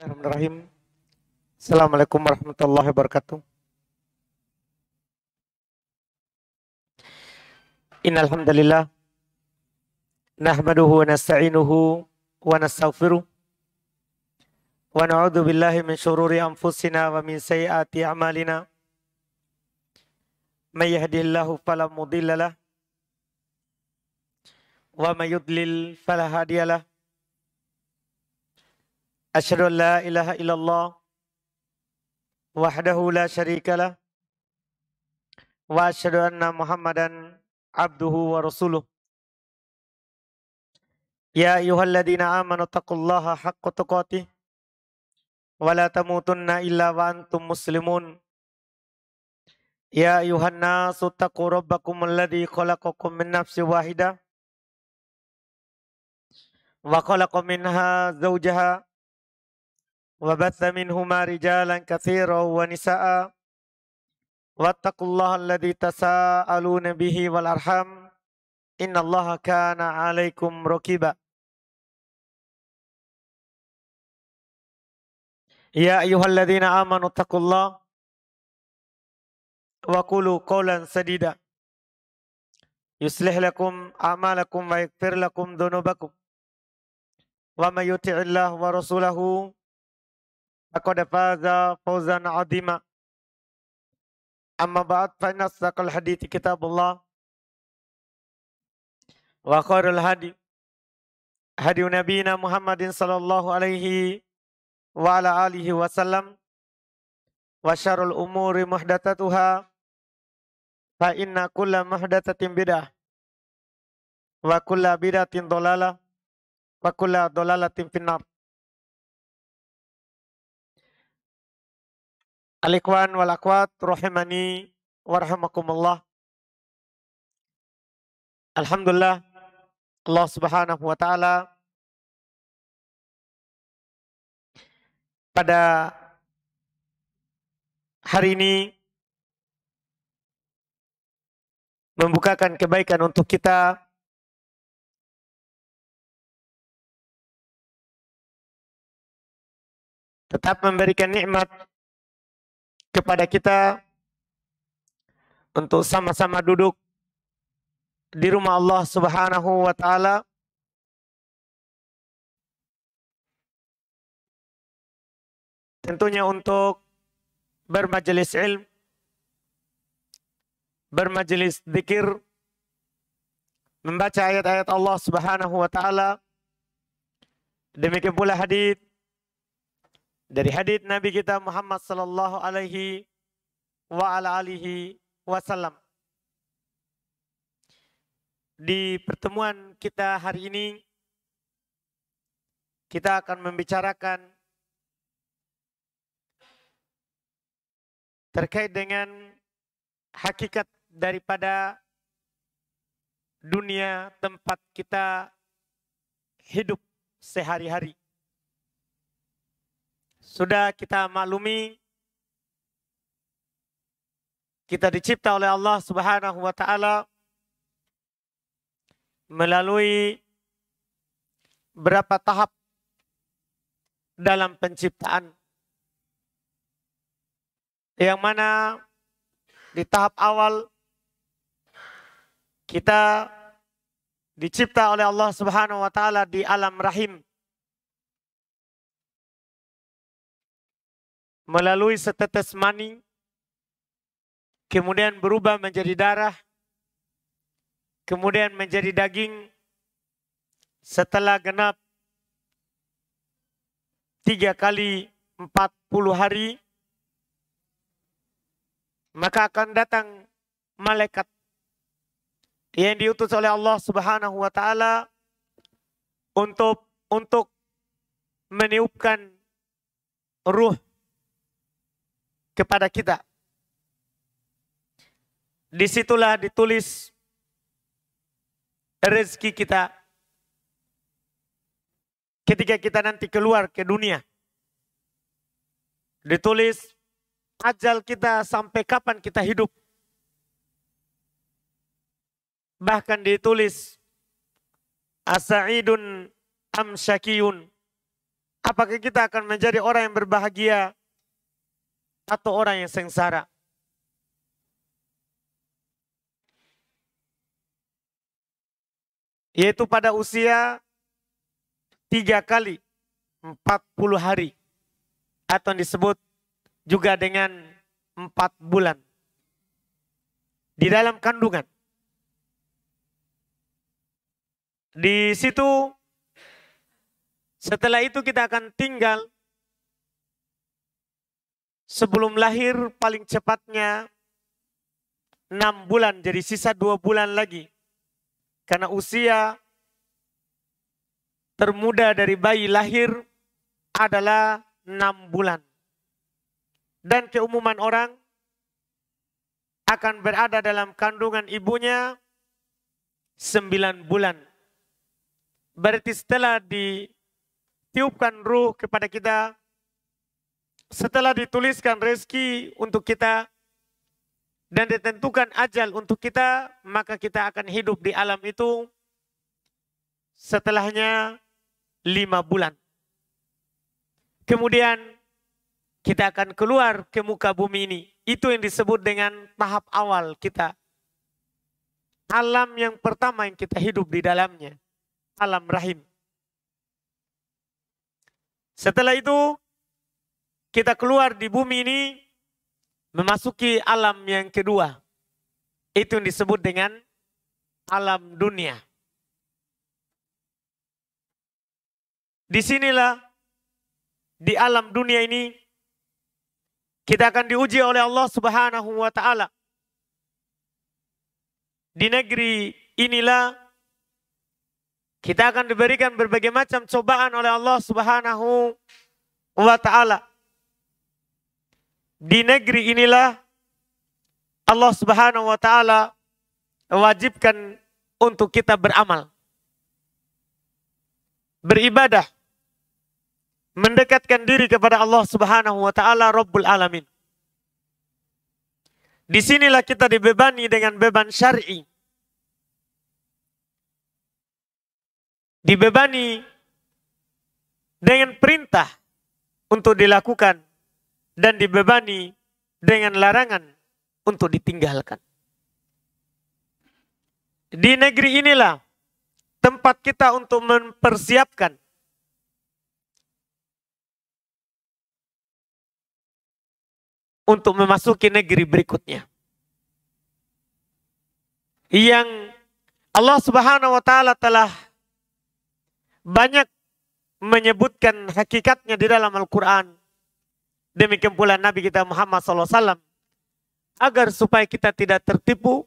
Bismillahirrahmanirrahim. Assalamualaikum warahmatullahi wabarakatuh. Innal hamdalillah nahmaduhu wa nasta'inuhu wa nastaghfiruh wa na'udzu billahi min syururi anfusina wa min sayyiati a'malina. May yahdihillahu fala mudhillalah wa may yudlil fala hadiyalah. Asyhadu an la ilaha illallah wahdahu la syarikalah wa asyhadu anna Muhammadan abduhu wa rasuluh. Ya ayyuhalladzina amanu taqullaha haqqa tuqatih wa la tamutunna illa wa antum muslimun. Ya ayyuhan nasu taqu rabbakum alladzi khalaqakum min nafsin wahidah wa khalaqa minha zawjaha wa batha minhuma rijalan katsiran wa nisaa wattaqullaha alladzi tasaaluna bihi wal arham innallaha kana 'alaikum raqiba. Ya ayyuhalladzina amanu taqullaha wa qulu qawlan sadida yuslih lakum a'malakum wa yaghfir lakum dhunubakum wa may yuti'illah wa rasulahu faqad faza fawzan 'azima. Amma ba'd, fa inna asdaqal hadithi kitabullah wa khairul hadi hadi nabiyina Muhammadin sallallahu alaihi wa ala alihi wasallam wa syarrul umuri muhdatsatuha fa inna kulla muhdatsatin bid'ah wa kulla bid'atin dhalalah wa kulla dhalalatin finnar. Al-ikhwan wal akhwat rahimani wa rahimakumullah. Alhamdulillah, Allah Subhanahu wa taala pada hari ini membukakan kebaikan untuk kita tetap memberikan nikmat kepada kita untuk sama-sama duduk di rumah Allah Subhanahu wa taala tentunya untuk bermajelis ilmu, bermajelis zikir, membaca ayat-ayat Allah Subhanahu wa taala. Demikian pula hadits dari hadits Nabi kita Muhammad sallallahu alaihi wa ala alihi wasallam. Di pertemuan kita hari ini kita akan membicarakan terkait dengan hakikat daripada dunia tempat kita hidup sehari-hari. Sudah kita maklumi, kita dicipta oleh Allah Subhanahu wa taala melalui berapa tahap dalam penciptaan. Yang mana di tahap awal kita dicipta oleh Allah Subhanahu wa taala di alam rahim melalui setetes mani, kemudian berubah menjadi darah, kemudian menjadi daging. Setelah genap 3 kali 40 hari, maka akan datang malaikat yang diutus oleh Allah Subhanahu wa taala untuk meniupkan ruh kepada kita. Disitulah ditulis rezeki kita ketika kita nanti keluar ke dunia. Ditulis ajal kita sampai kapan kita hidup. Bahkan ditulis as-sa'idun am syakiyun, Apakah kita akan menjadi orang yang berbahagia atau orang yang sengsara? Yaitu pada usia 3 kali 40 hari. Atau disebut juga dengan 4 bulan. Di dalam kandungan. Di situ, setelah itu kita akan tinggal sebelum lahir paling cepatnya 6 bulan. Jadi sisa 2 bulan lagi. Karena usia termuda dari bayi lahir adalah 6 bulan. Dan keumuman orang akan berada dalam kandungan ibunya 9 bulan. Berarti setelah ditiupkan ruh kepada kita, setelah dituliskan rezeki untuk kita, dan ditentukan ajal untuk kita, maka kita akan hidup di alam itu setelahnya 5 bulan. Kemudian kita akan keluar ke muka bumi ini. Itu yang disebut dengan tahap awal kita. Alam yang pertama yang kita hidup di dalamnya. Alam rahim. Setelah itu kita keluar di bumi ini, memasuki alam yang kedua. Itu yang disebut dengan alam dunia. Disinilah, di alam dunia ini, kita akan diuji oleh Allah Subhanahu wa Ta'ala. Di negeri inilah, kita akan diberikan berbagai macam cobaan oleh Allah Subhanahu wa Ta'ala. Di negeri inilah Allah Subhanahu wa Ta'ala wajibkan untuk kita beramal, beribadah, mendekatkan diri kepada Allah Subhanahu wa Ta'ala Rabbul Alamin. Disinilah kita dibebani dengan beban syar'i, dibebani dengan perintah untuk dilakukan, dan dibebani dengan larangan untuk ditinggalkan. Di negeri inilah tempat kita untuk mempersiapkan untuk memasuki negeri berikutnya. Yang Allah Subhanahu wa Ta'ala telah banyak menyebutkan hakikatnya di dalam Al-Quran. Demikian pula Nabi kita Muhammad SAW. Agar supaya kita tidak tertipu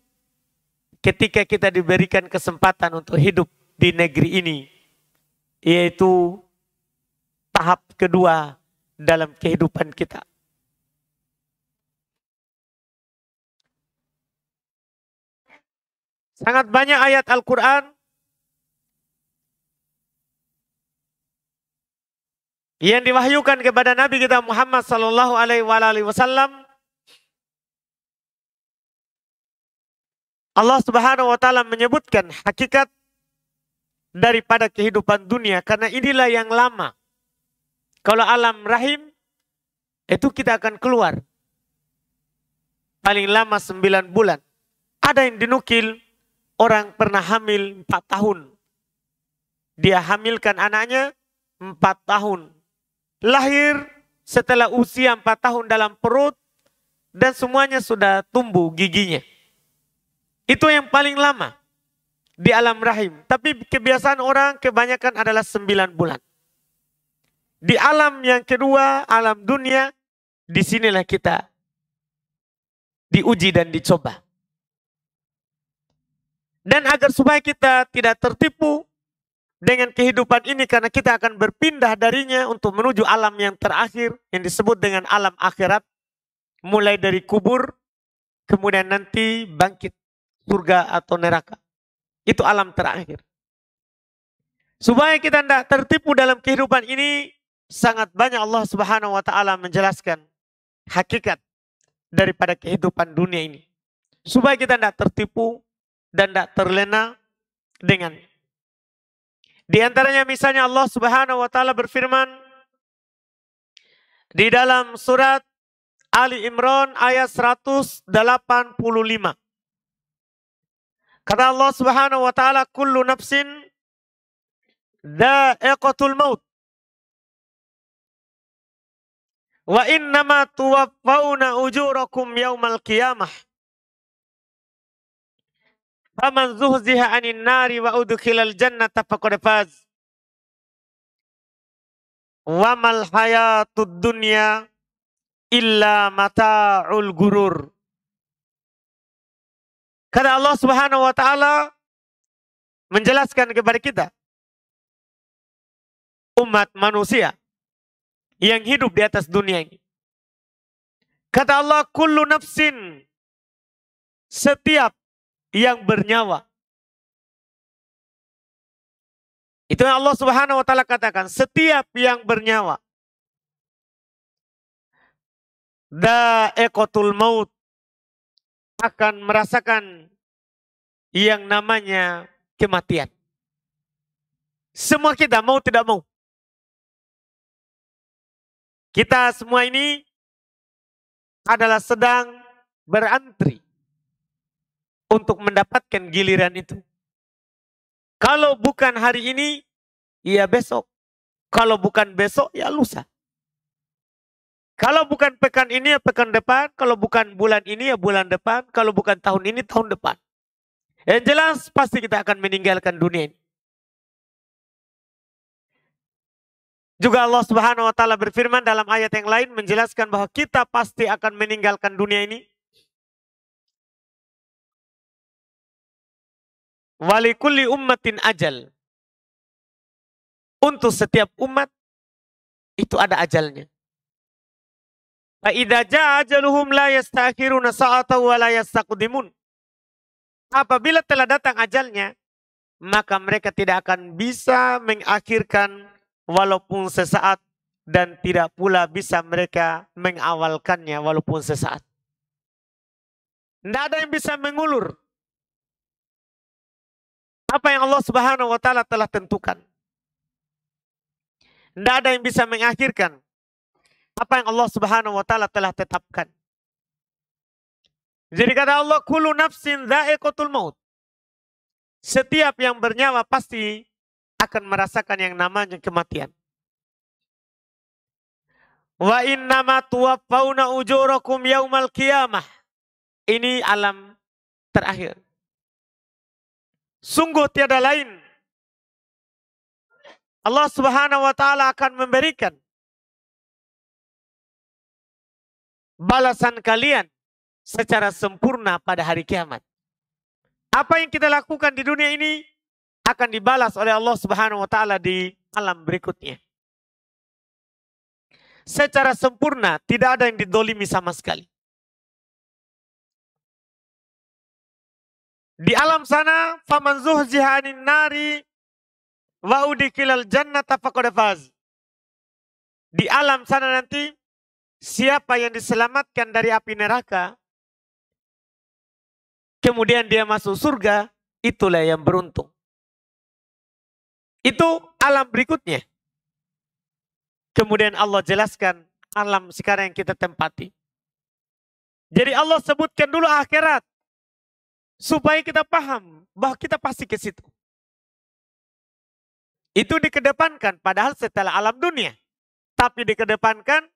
ketika kita diberikan kesempatan untuk hidup di negeri ini. Yaitu tahap kedua dalam kehidupan kita. Sangat banyak ayat Al-Quran yang diwahyukan kepada Nabi kita Muhammad sallallahu alaihi wasallam. Allah Subhanahu wa Ta'ala menyebutkan hakikat daripada kehidupan dunia, karena inilah yang lama. Kalau alam rahim itu kita akan keluar paling lama 9 bulan. Ada yang dinukil orang pernah hamil 4 tahun. Dia hamilkan anaknya 4 tahun. Lahir setelah usia 4 tahun dalam perut dan semuanya sudah tumbuh giginya. Itu yang paling lama di alam rahim. Tapi kebiasaan orang kebanyakan adalah 9 bulan. Di alam yang kedua, alam dunia, disinilah kita diuji dan dicoba. Dan agar supaya kita tidak tertipu dengan kehidupan ini, karena kita akan berpindah darinya untuk menuju alam yang terakhir yang disebut dengan alam akhirat. Mulai dari kubur, kemudian nanti bangkit surga atau neraka. Itu alam terakhir. Supaya kita tidak tertipu dalam kehidupan ini, sangat banyak Allah Subhanahu wa Ta'ala menjelaskan hakikat daripada kehidupan dunia ini. Supaya kita tidak tertipu dan tidak terlena dengan. Di antaranya misalnya Allah Subhanahu wa Ta'ala berfirman, Di dalam surat Ali Imran ayat 185. Kata Allah Subhanahu wa taala, kullu nafsin dha'iqatul maut. Wa innama tuwaffawna ujurakum yaumal qiyamah. Faman zuhziha 'anil nari wa udkhilal jannata faqad faz. Wa mal hayatud dunya illa mata'ul gurur. Kata Allah Subhanahu wa taala menjelaskan kepada kita, umat manusia yang hidup di atas dunia ini. Kata Allah, kullu nafsin, setiap yang bernyawa. Itu yang Allah Subhanahu wa taala katakan, setiap yang bernyawa. Dha'iqatul maut, akan merasakan yang namanya kematian. Semua kita mau tidak mau. Kita semua ini adalah sedang berantri untuk mendapatkan giliran itu. Kalau bukan hari ini, ya besok. Kalau bukan besok, ya lusa. Kalau bukan pekan ini, ya pekan depan. Kalau bukan bulan ini, ya bulan depan. Kalau bukan tahun ini, tahun depan. Yang jelas, pasti kita akan meninggalkan dunia ini. Juga Allah Subhanahu wa taala berfirman dalam ayat yang lain menjelaskan bahwa kita pasti akan meninggalkan dunia ini. Walikulli ummatin ajal. Untuk setiap umat itu ada ajalnya. Fa idza jaa ajaluhum la yastakhiruna sa'atan wa la yastaqdimun. Apabila telah datang ajalnya, maka mereka tidak akan bisa mengakhirkan walaupun sesaat, dan tidak pula bisa mereka mengawalkannya walaupun sesaat. Tidak ada yang bisa mengulur apa yang Allah Subhanahu wa taala telah tentukan. Tidak ada yang bisa mengakhirkan apa yang Allah Subhanahu wa taala telah tetapkan. Jadi kata Allah, kullu nafsin dha'iqatul maut. Setiap yang bernyawa pasti akan merasakan yang namanya kematian. Wa innama tuwaffawna ujurakum yaumal qiyamah. Ini alam terakhir. Sungguh tiada lain, Allah Subhanahu wa taala akan memberikan balasan kalian secara sempurna pada hari kiamat. Apa yang kita lakukan di dunia ini akan dibalas oleh Allah Subhanahu wa taala di alam berikutnya. Secara sempurna, tidak ada yang didolimi sama sekali. Di alam sana, faman zuhziha 'anil nari wa udkhilal jannata faqad faz. Di alam sana nanti, siapa yang diselamatkan dari api neraka, kemudian dia masuk surga, itulah yang beruntung. Itu alam berikutnya. Kemudian Allah jelaskan alam sekarang yang kita tempati. Jadi Allah sebutkan dulu akhirat, supaya kita paham bahwa kita pasti ke situ. Itu dikedepankan, padahal setelah alam dunia. Tapi dikedepankan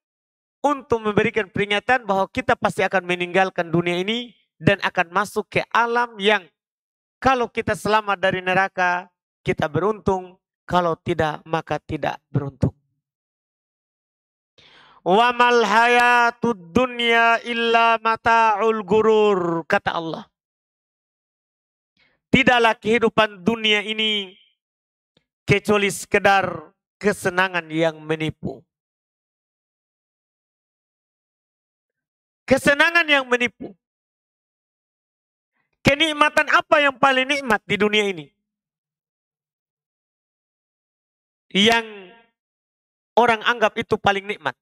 untuk memberikan peringatan bahwa kita pasti akan meninggalkan dunia ini dan akan masuk ke alam yang kalau kita selamat dari neraka, kita beruntung. Kalau tidak, maka tidak beruntung. Wa mal hayatud dunya illa mata'ul gurur, kata Allah. Tidaklah kehidupan dunia ini kecuali sekedar kesenangan yang menipu. Kesenangan yang menipu. Kenikmatan apa yang paling nikmat di dunia ini? Yang orang anggap itu paling nikmat.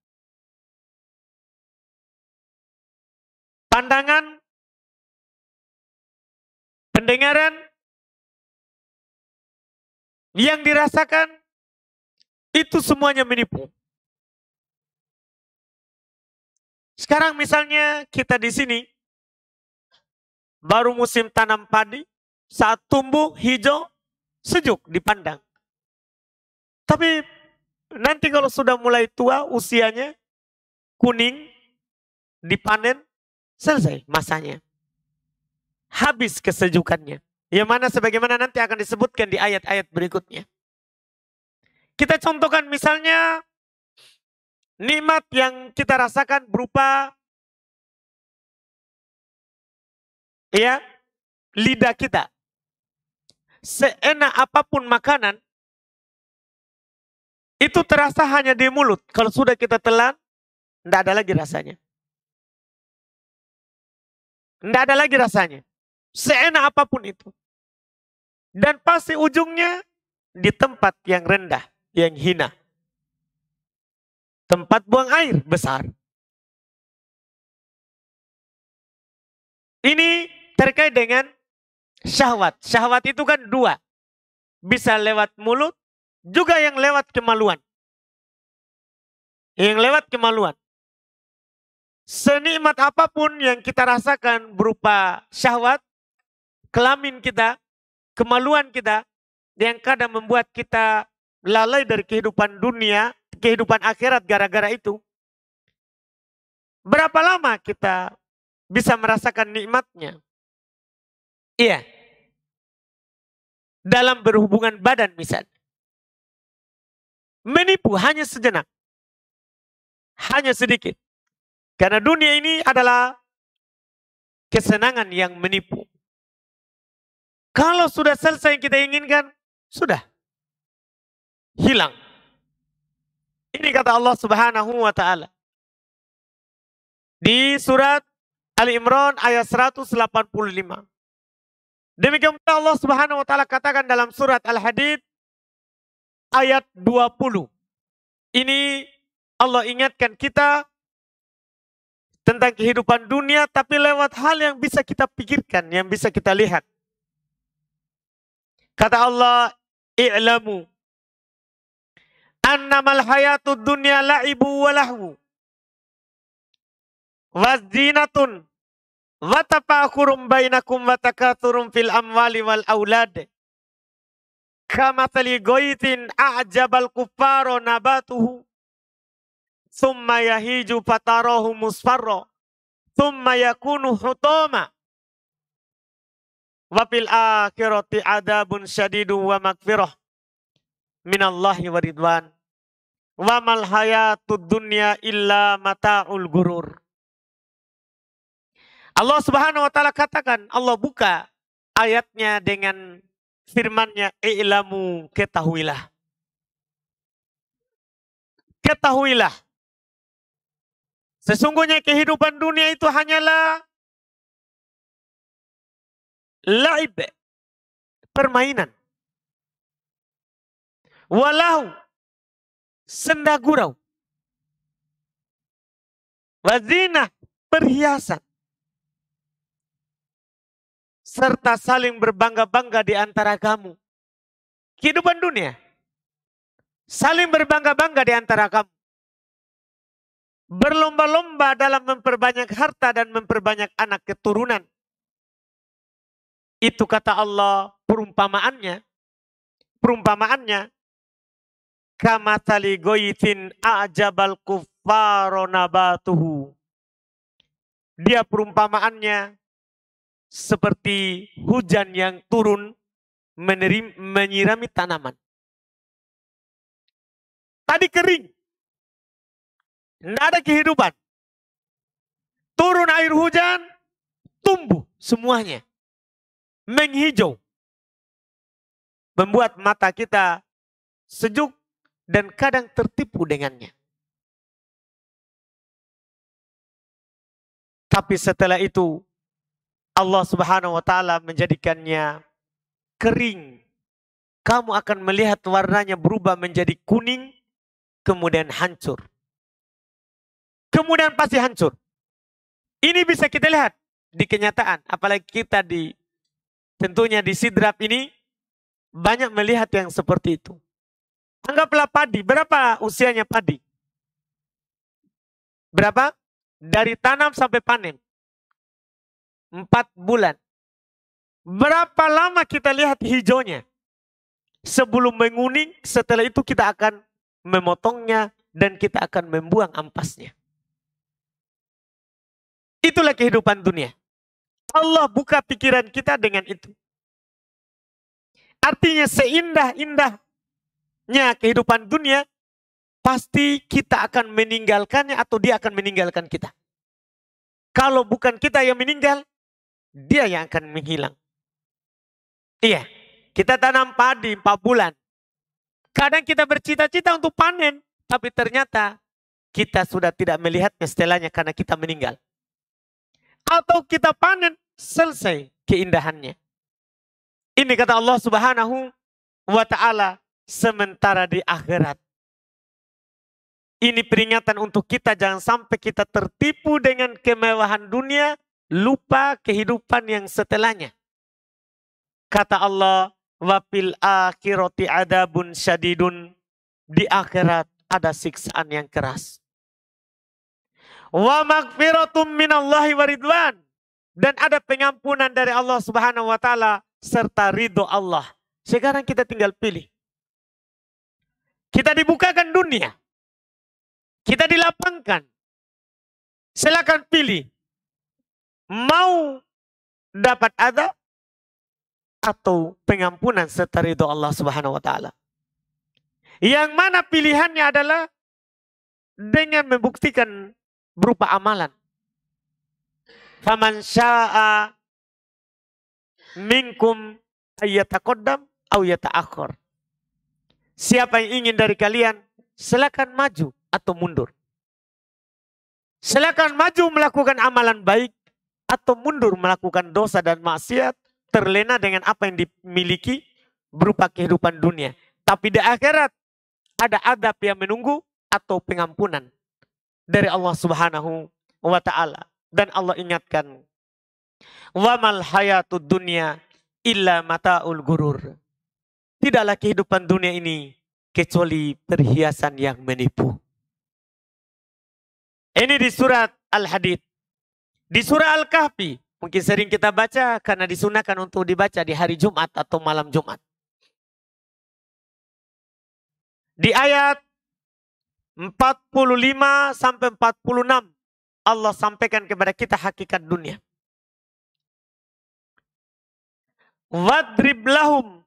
Pandangan, pendengaran, yang dirasakan, itu semuanya menipu. Sekarang misalnya kita di sini baru musim tanam padi, saat tumbuh hijau, sejuk dipandang. Tapi nanti kalau sudah mulai tua usianya, kuning, dipanen, selesai masanya. Habis kesejukannya. Yang mana sebagaimana nanti akan disebutkan di ayat-ayat berikutnya. Kita contohkan misalnya nikmat yang kita rasakan berupa lidah kita. Seenak apapun makanan, itu terasa hanya di mulut. Kalau sudah kita telan, tidak ada lagi rasanya. Tidak ada lagi rasanya. Seenak apapun itu. Dan pasti ujungnya di tempat yang rendah, yang hina. Tempat buang air besar. Ini terkait dengan syahwat. Syahwat itu kan dua. Bisa lewat mulut, juga yang lewat kemaluan. Yang lewat kemaluan. Senikmat apapun yang kita rasakan berupa syahwat, kelamin kita, kemaluan kita, yang kadang membuat kita lalai dari kehidupan dunia, kehidupan akhirat gara-gara itu. Berapa lama kita bisa merasakan nikmatnya? Iya. Dalam berhubungan badan misalnya. Menipu hanya sejenak. Hanya sedikit. Karena dunia ini adalah kesenangan yang menipu. Kalau sudah selesai yang kita inginkan, sudah. Hilang. Ini kata Allah Subhanahu wa ta'ala. Di surat Ali Imran ayat 185. Demikian pula Allah Subhanahu wa ta'ala katakan dalam surat Al-Hadid ayat 20. Ini Allah ingatkan kita tentang kehidupan dunia, tapi lewat hal yang bisa kita pikirkan, yang bisa kita lihat. Kata Allah, i'lamu annamal hayatud dunya la'ibu wa lahu wazinatun wa tafakhurum bainakum wa takathurum fil amwali wal aulad kamathali ghaitin a'jabal kuffara nabatuhu thumma yahiju fatarahu musfarra thumma yakunu hutama wa fil akhirati adabun syadidun wa magfirah minallahi wa ridwan wa mal hayatud dunya illa mata'ul gurur. Allah Subhanahu wa ta'ala katakan, Allah buka ayatnya dengan firman-Nya, i'lamu, ketahuilah. Ketahuilah. Sesungguhnya kehidupan dunia itu hanyalah laib, permainan. Walau, senda gurau. Wazinah, perhiasan. Serta saling berbangga-bangga di antara kamu. Kehidupan dunia. Saling berbangga-bangga di antara kamu. Berlomba-lomba dalam memperbanyak harta dan memperbanyak anak keturunan. Itu kata Allah perumpamaannya. Perumpamaannya. Kamathali goyithin a'jabal kuffaro nabatuhu. Dia perumpamaannya seperti hujan yang turun menyirami tanaman. Tadi kering. Tidak ada kehidupan. Turun air hujan, tumbuh semuanya. Menghijau. Membuat mata kita sejuk dan kadang tertipu dengannya. Tapi setelah itu, Allah Subhanahu wa ta'ala menjadikannya kering. Kamu akan melihat warnanya berubah menjadi kuning, kemudian hancur. Kemudian pasti hancur. Ini bisa kita lihat di kenyataan. Apalagi kita tentunya di Sidrap ini, banyak melihat yang seperti itu. Anggaplah padi. Berapa usianya padi? Berapa? Dari tanam sampai panen. 4 bulan. Berapa lama kita lihat hijaunya? Sebelum menguning, setelah itu kita akan memotongnya dan kita akan membuang ampasnya. Itulah kehidupan dunia. Allah buka pikiran kita dengan itu. Artinya seindah-indahnya kehidupan dunia, pasti kita akan meninggalkannya atau dia akan meninggalkan kita. Kalau bukan kita yang meninggal, dia yang akan menghilang. Iya, kita tanam padi 4 bulan. Kadang kita bercita-cita untuk panen, tapi ternyata kita sudah tidak melihatnya setelahnya karena kita meninggal. Atau kita panen, selesai keindahannya. Ini kata Allah Subhanahu wa ta'ala, sementara di akhirat. Ini peringatan untuk kita, jangan sampai kita tertipu dengan kemewahan dunia, lupa kehidupan yang setelahnya. Kata Allah, wa fil akhirati adabun syadidun, di akhirat ada siksaan yang keras. Wa maghfiratum minallahi wa ridwan, dan ada pengampunan dari Allah Subhanahu wa taala serta ridho Allah. Sekarang kita tinggal pilih. Kita dibukakan dunia. Kita dilapangkan. Silakan pilih. Mau dapat adab atau pengampunan serta ridho Allah Subhanahu wa taala. Yang mana pilihannya adalah dengan membuktikan berupa amalan. Faman syaa minkum ayyataqaddam aw yata'akhkhar. Siapa yang ingin dari kalian, silakan maju atau mundur. Silakan maju melakukan amalan baik atau mundur melakukan dosa dan maksiat, terlena dengan apa yang dimiliki berupa kehidupan dunia. Tapi di akhirat ada adab yang menunggu atau pengampunan dari Allah Subhanahu wa ta'ala. Dan Allah ingatkan, wa mal hayatud dunya illa mata'ul gurur. Tidaklah kehidupan dunia ini kecuali perhiasan yang menipu. Ini di surat Al-Hadid. Di surah Al-Kahfi, mungkin sering kita baca karena disunahkan untuk dibaca di hari Jumat atau malam Jumat. Di ayat 45 sampai 46, Allah sampaikan kepada kita hakikat dunia. Wadrib lahum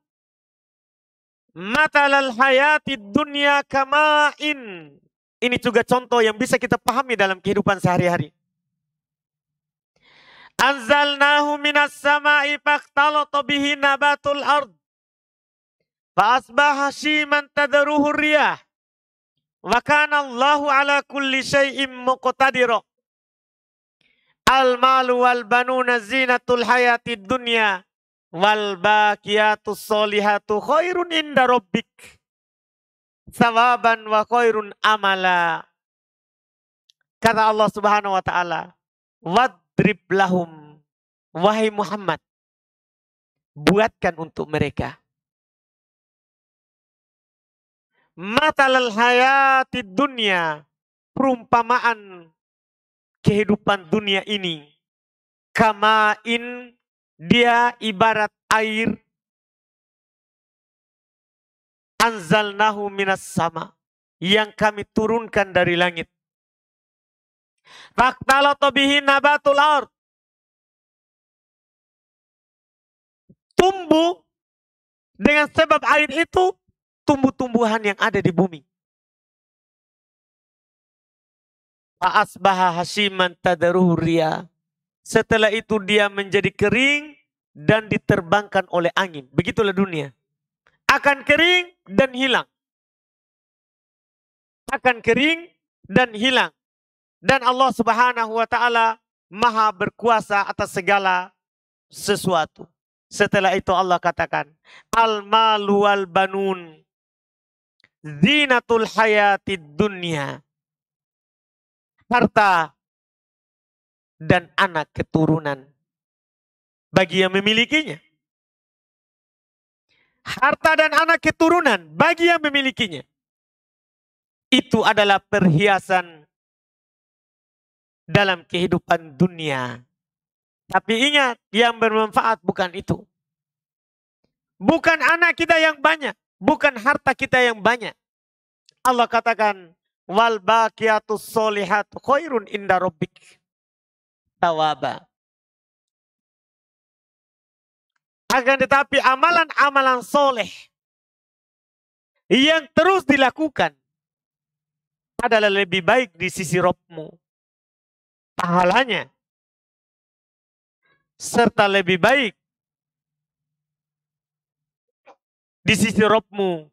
matalal hayati dunya kama'in. Ini juga contoh yang bisa kita pahami dalam kehidupan sehari-hari. Anzalnahu minas sama'i faqtalata bihi nabatul ard. Fa'asbaha shiman tadruhu riyah. Wa kana Allahu ala kulli syai'in muqtadira. Al-malu wal banuna zinatul hayatid dunya wal baqiyatus solihatu khairun inda rabbik sawaban wa khairun amala. Kata Allah Subhanahu wa ta'ala, wadrib lahum, wahai Muhammad, buatkan untuk mereka matalal hayatid dunya, perumpamaan kehidupan dunia ini. Kamain, dia ibarat air. Anzalnahu minas sama, yang kami turunkan dari langit. Faqtalata bihi nabatul ard, tumbuh dengan sebab air itu tumbuh-tumbuhan yang ada di bumi. Fa'asbaha hasyiman tadruhu riyah, setelah itu dia menjadi kering dan diterbangkan oleh angin. Begitulah dunia. Akan kering dan hilang. Akan kering dan hilang. Dan Allah Subhanahu wa ta'ala maha berkuasa atas segala sesuatu. Setelah itu Allah katakan, al-malu wal banun zinatul hayatid dunya. Harta dan anak keturunan bagi yang memilikinya. Harta dan anak keturunan bagi yang memilikinya. Itu adalah perhiasan dalam kehidupan dunia. Tapi ingat, yang bermanfaat bukan itu. Bukan anak kita yang banyak, bukan harta kita yang banyak. Allah katakan, wal baqiyatus solihatu khairun inda rabbik tawaba. Akan tetapi amalan-amalan soleh yang terus dilakukan adalah lebih baik di sisi Rabbmu. Pahalanya. Serta lebih baik di sisi Rabbmu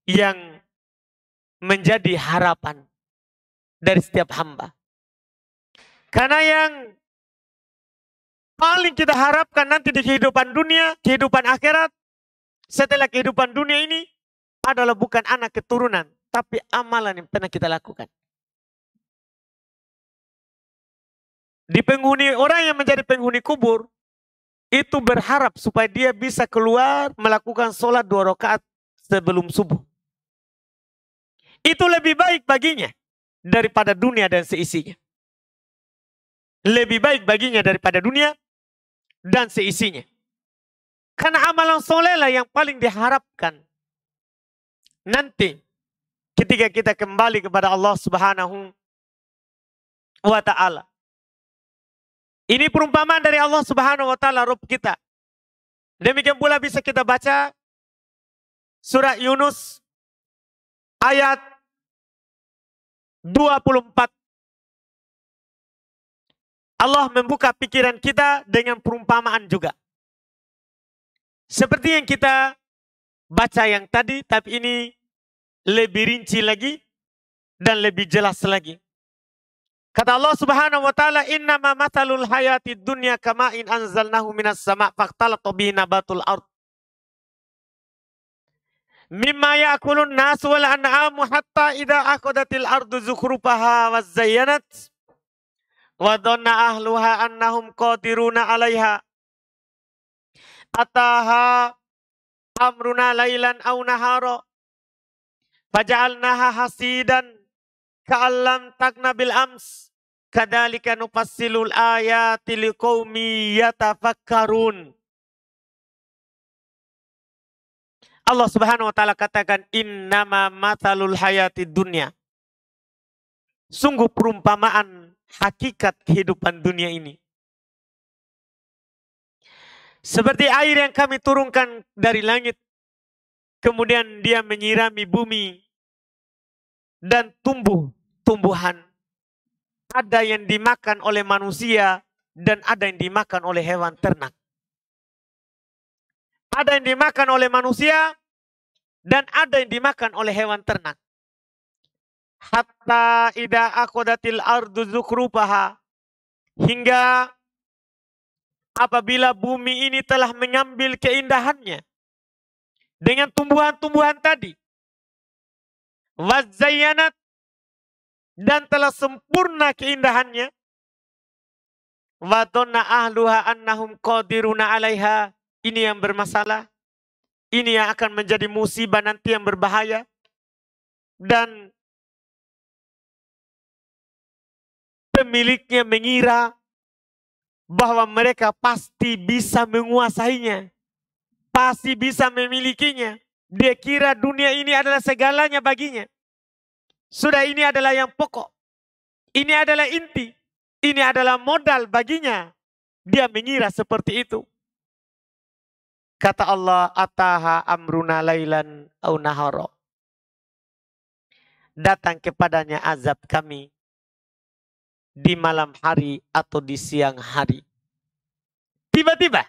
yang menjadi harapan dari setiap hamba. Karena yang paling kita harapkan nanti di kehidupan dunia, kehidupan akhirat, setelah kehidupan dunia ini adalah bukan anak keturunan, tapi amalan yang pernah kita lakukan. Di penghuni, orang yang menjadi penghuni kubur, itu berharap supaya dia bisa keluar melakukan sholat 2 rakaat sebelum subuh. Itu lebih baik baginya daripada dunia dan seisinya. Lebih baik baginya daripada dunia dan seisinya. Karena amalan soleh lah yang paling diharapkan nanti ketika kita kembali kepada Allah Subhanahu wa Ta'ala. Ini perumpamaan dari Allah Subhanahu wa Ta'ala, Rabb kita. Demikian pula bisa kita baca surah Yunus ayat 24. Allah membuka pikiran kita dengan perumpamaan juga. Seperti yang kita baca yang tadi, tapi ini lebih rinci lagi dan lebih jelas lagi. Kata Allah Subhanahu wa Ta'ala, innama mathalul hayatid dunya kama'in anzalnahu minas sama' faqtalata bihi nabatul ard. Mimma ya'kulun nas wal an'amu hatta idza akhadatil ardu zukhrufaha wa zayyanat wa dhanna ahluha annahum qadiruna 'alaiha ataha amruna lailan aw nahara faja'alnaha hasidan ka'allam takna bil ams kadzalika nufassilul ayati liqaumi yatafakkarun. Allah Subhanahu wa Ta'ala katakan, innama mathalul hayatid dunya. Sungguh perumpamaan hakikat kehidupan dunia ini. Seperti air yang kami turunkan dari langit. Kemudian dia menyirami bumi. Dan tumbuh-tumbuhan. Ada yang dimakan oleh manusia. Dan ada yang dimakan oleh hewan ternak. Ada yang dimakan oleh manusia dan ada yang dimakan oleh hewan ternak. Hatta idza aqadatil ardu zukhrufaha, hingga apabila bumi ini telah mengambil keindahannya dengan tumbuhan-tumbuhan tadi. Wazayyanat, dan telah sempurna keindahannya. Wa dhanna ahluha annahum qadiruna 'alaiha. Ini yang bermasalah. Ini yang akan menjadi musibah nanti yang berbahaya. Dan pemiliknya mengira bahwa mereka pasti bisa menguasainya. Pasti bisa memilikinya. Dia kira dunia ini adalah segalanya baginya. Sudah, ini adalah yang pokok. Ini adalah inti. Ini adalah modal baginya. Dia mengira seperti itu. Kata Allah, ataha amruna lailan au nahara. Datang kepadanya azab kami di malam hari atau di siang hari. Tiba-tiba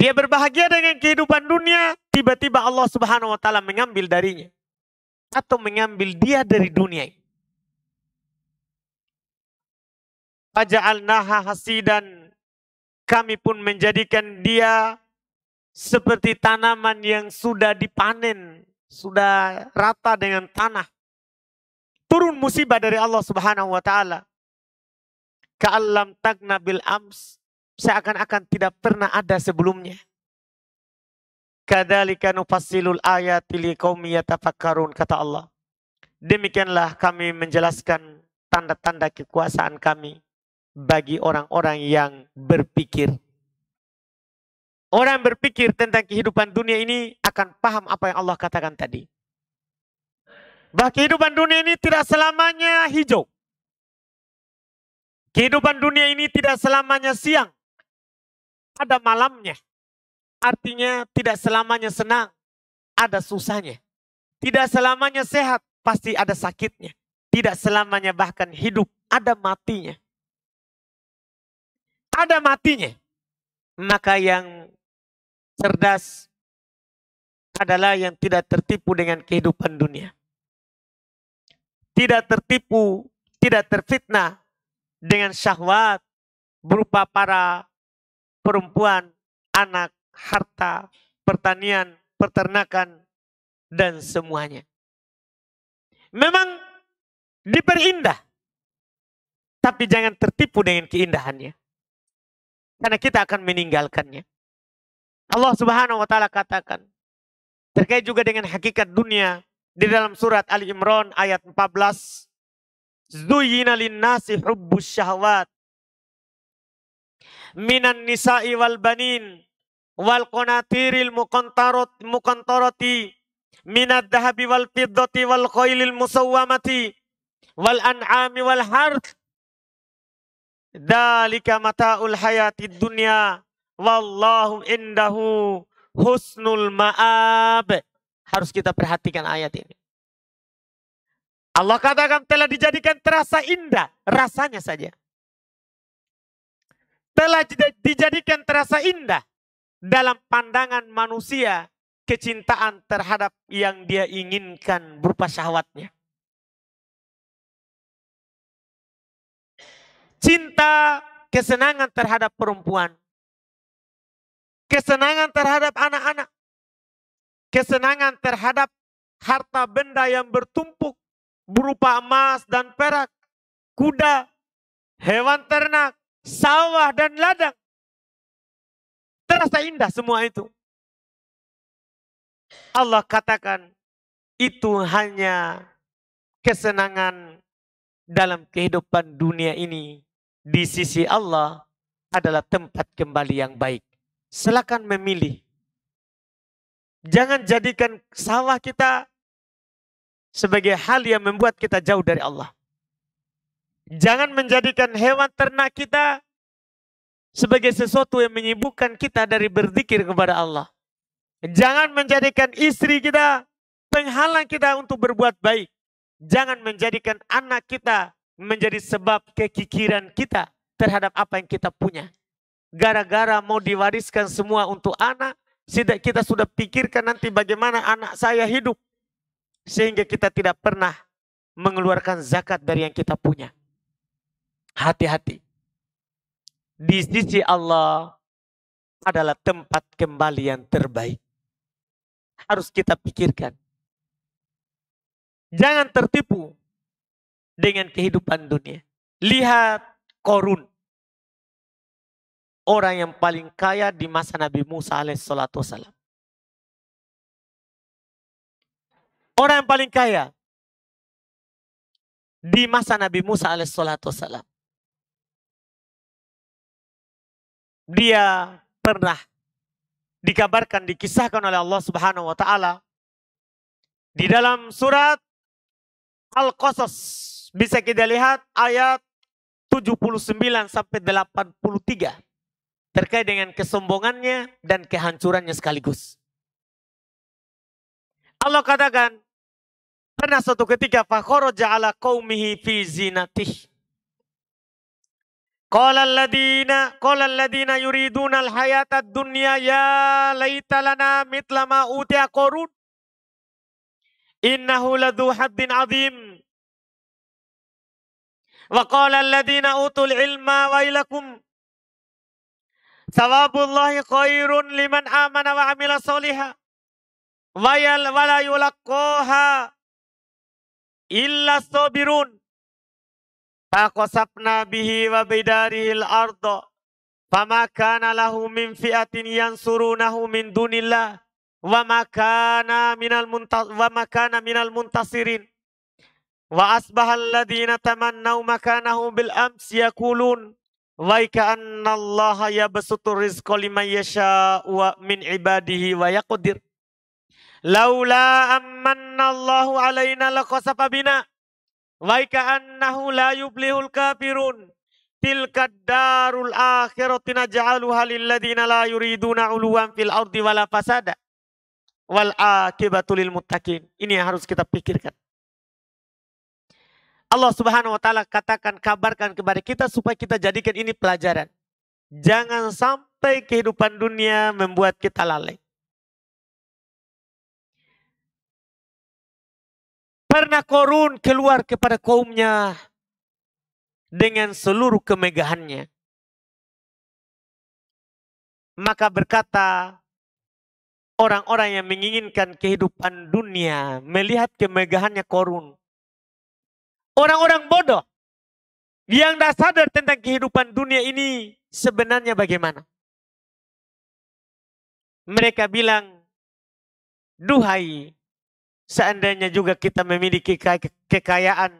dia berbahagia dengan kehidupan dunia, tiba-tiba Allah Subhanahu wa Ta'ala mengambil darinya atau mengambil dia dari dunia. Faja'alnaha hasidan, kami pun menjadikan dia seperti tanaman yang sudah dipanen, sudah rata dengan tanah. Turun musibah dari Allah Subhanahu wa Ta'ala. Ka'allam tagna bil ams, seakan-akan tidak pernah ada sebelumnya. Kadzalika nufassilul ayati liqaumi yatafakkarun, kata Allah. Demikianlah kami menjelaskan tanda-tanda kekuasaan kami bagi orang-orang yang berpikir. Orang yang berpikir tentang kehidupan dunia ini akan paham apa yang Allah katakan tadi. Bahwa kehidupan dunia ini tidak selamanya hijau. Kehidupan dunia ini tidak selamanya siang. Ada malamnya. Artinya tidak selamanya senang. Ada susahnya. Tidak selamanya sehat. Pasti ada sakitnya. Tidak selamanya bahkan hidup. Ada matinya. Ada matinya. Maka yang cerdas adalah yang tidak tertipu dengan kehidupan dunia. Tidak tertipu, tidak terfitnah dengan syahwat berupa para perempuan, anak, harta, pertanian, peternakan, dan semuanya. Memang diperindah, tapi jangan tertipu dengan keindahannya. Karena kita akan meninggalkannya. Allah Subhanahu wa taala katakan terkait juga dengan hakikat dunia di dalam surat Ali Imran ayat 14. Zuyyina lin-nasi hubbus syahawat minan nisa'i wal banin wal qanatiril muqantarati minad dhahabi wal fiddati wal khailil musawwamati wal an'ami wal harth. Dzalika mata'ul hayatid dunya wallahu indahu husnul ma'ab. Harus kita perhatikan ayat ini. Allah katakan telah dijadikan terasa indah, rasanya saja. Telah dijadikan terasa indah dalam pandangan manusia kecintaan terhadap yang dia inginkan berupa syahwatnya. Cinta, kesenangan terhadap perempuan. Kesenangan terhadap anak-anak. Kesenangan terhadap harta benda yang bertumpuk berupa emas dan perak, kuda, hewan ternak, sawah dan ladang. Terasa indah semua itu. Allah katakan itu hanya kesenangan dalam kehidupan dunia ini. Di sisi Allah adalah tempat kembali yang baik. Silakan memilih. Jangan jadikan sawah kita sebagai hal yang membuat kita jauh dari Allah. Jangan menjadikan hewan ternak kita sebagai sesuatu yang menyibukkan kita dari berzikir kepada Allah. Jangan menjadikan istri kita penghalang kita untuk berbuat baik. Jangan menjadikan anak kita menjadi sebab kekikiran kita terhadap apa yang kita punya. Gara-gara mau diwariskan semua untuk anak, kita sudah pikirkan nanti bagaimana anak saya hidup. Sehingga kita tidak pernah mengeluarkan zakat dari yang kita punya. Hati-hati. Di sisi Allah adalah tempat kembali yang terbaik. Harus kita pikirkan. Jangan tertipu dengan kehidupan dunia. Lihat Korun. Orang yang paling kaya di masa Nabi Musa alaihissalam. Orang yang paling kaya di masa Nabi Musa alaihissalam. Dia pernah dikabarkan, dikisahkan oleh Allah Subhanahu wa taala di dalam surat Al-Qasas. Bisa kita lihat ayat 79 sampai 83 terkait dengan kesombongannya dan kehancurannya sekaligus. Allah katakan, pernah suatu ketika fakharaja ala qaumihi fi zinatih. Qala alladina yuriduna al-hayata ad-dunya ya laita lana mithla ma utiya Qarun. Innahu ladzu haddin azim. Wa qala alladina utul ilma wailakum thawabullahi khairun liman amana wa amila sholihan. Wala yulaqqaha illa sabirun. Faqasafna bihi wa bidarihil arda fama kana lahu min fi'atin yansurunahu min dunillah wa ma kana minal muntasirin. Wa asbahal ladzina tamannau makanahu bil ams yaqulun wa ka'anna Allah yabsutu rizqa liman yasha'u min ibadihi wa yaqdir. Laula amanna Allahu alaina laqasafa bina wa ka'annahu la yublihul kafirun. Tilka darul akhirati naj'aluha lil ladzina la yuriduna 'uluwan fil ardi wala fasada. Wal akibatu lil muttaqin. Ini yang harus kita pikirkan. Allah Subhanahu wa taala katakan, kabarkan kepada kita supaya kita jadikan ini pelajaran. Jangan sampai kehidupan dunia membuat kita lalai. Pernah Korun keluar kepada kaumnya dengan seluruh kemegahannya. Maka berkata orang-orang yang menginginkan kehidupan dunia melihat kemegahannya Korun. Orang-orang bodoh yang tidak sadar tentang kehidupan dunia ini sebenarnya bagaimana. Mereka bilang, duhai, seandainya juga kita memiliki kekayaan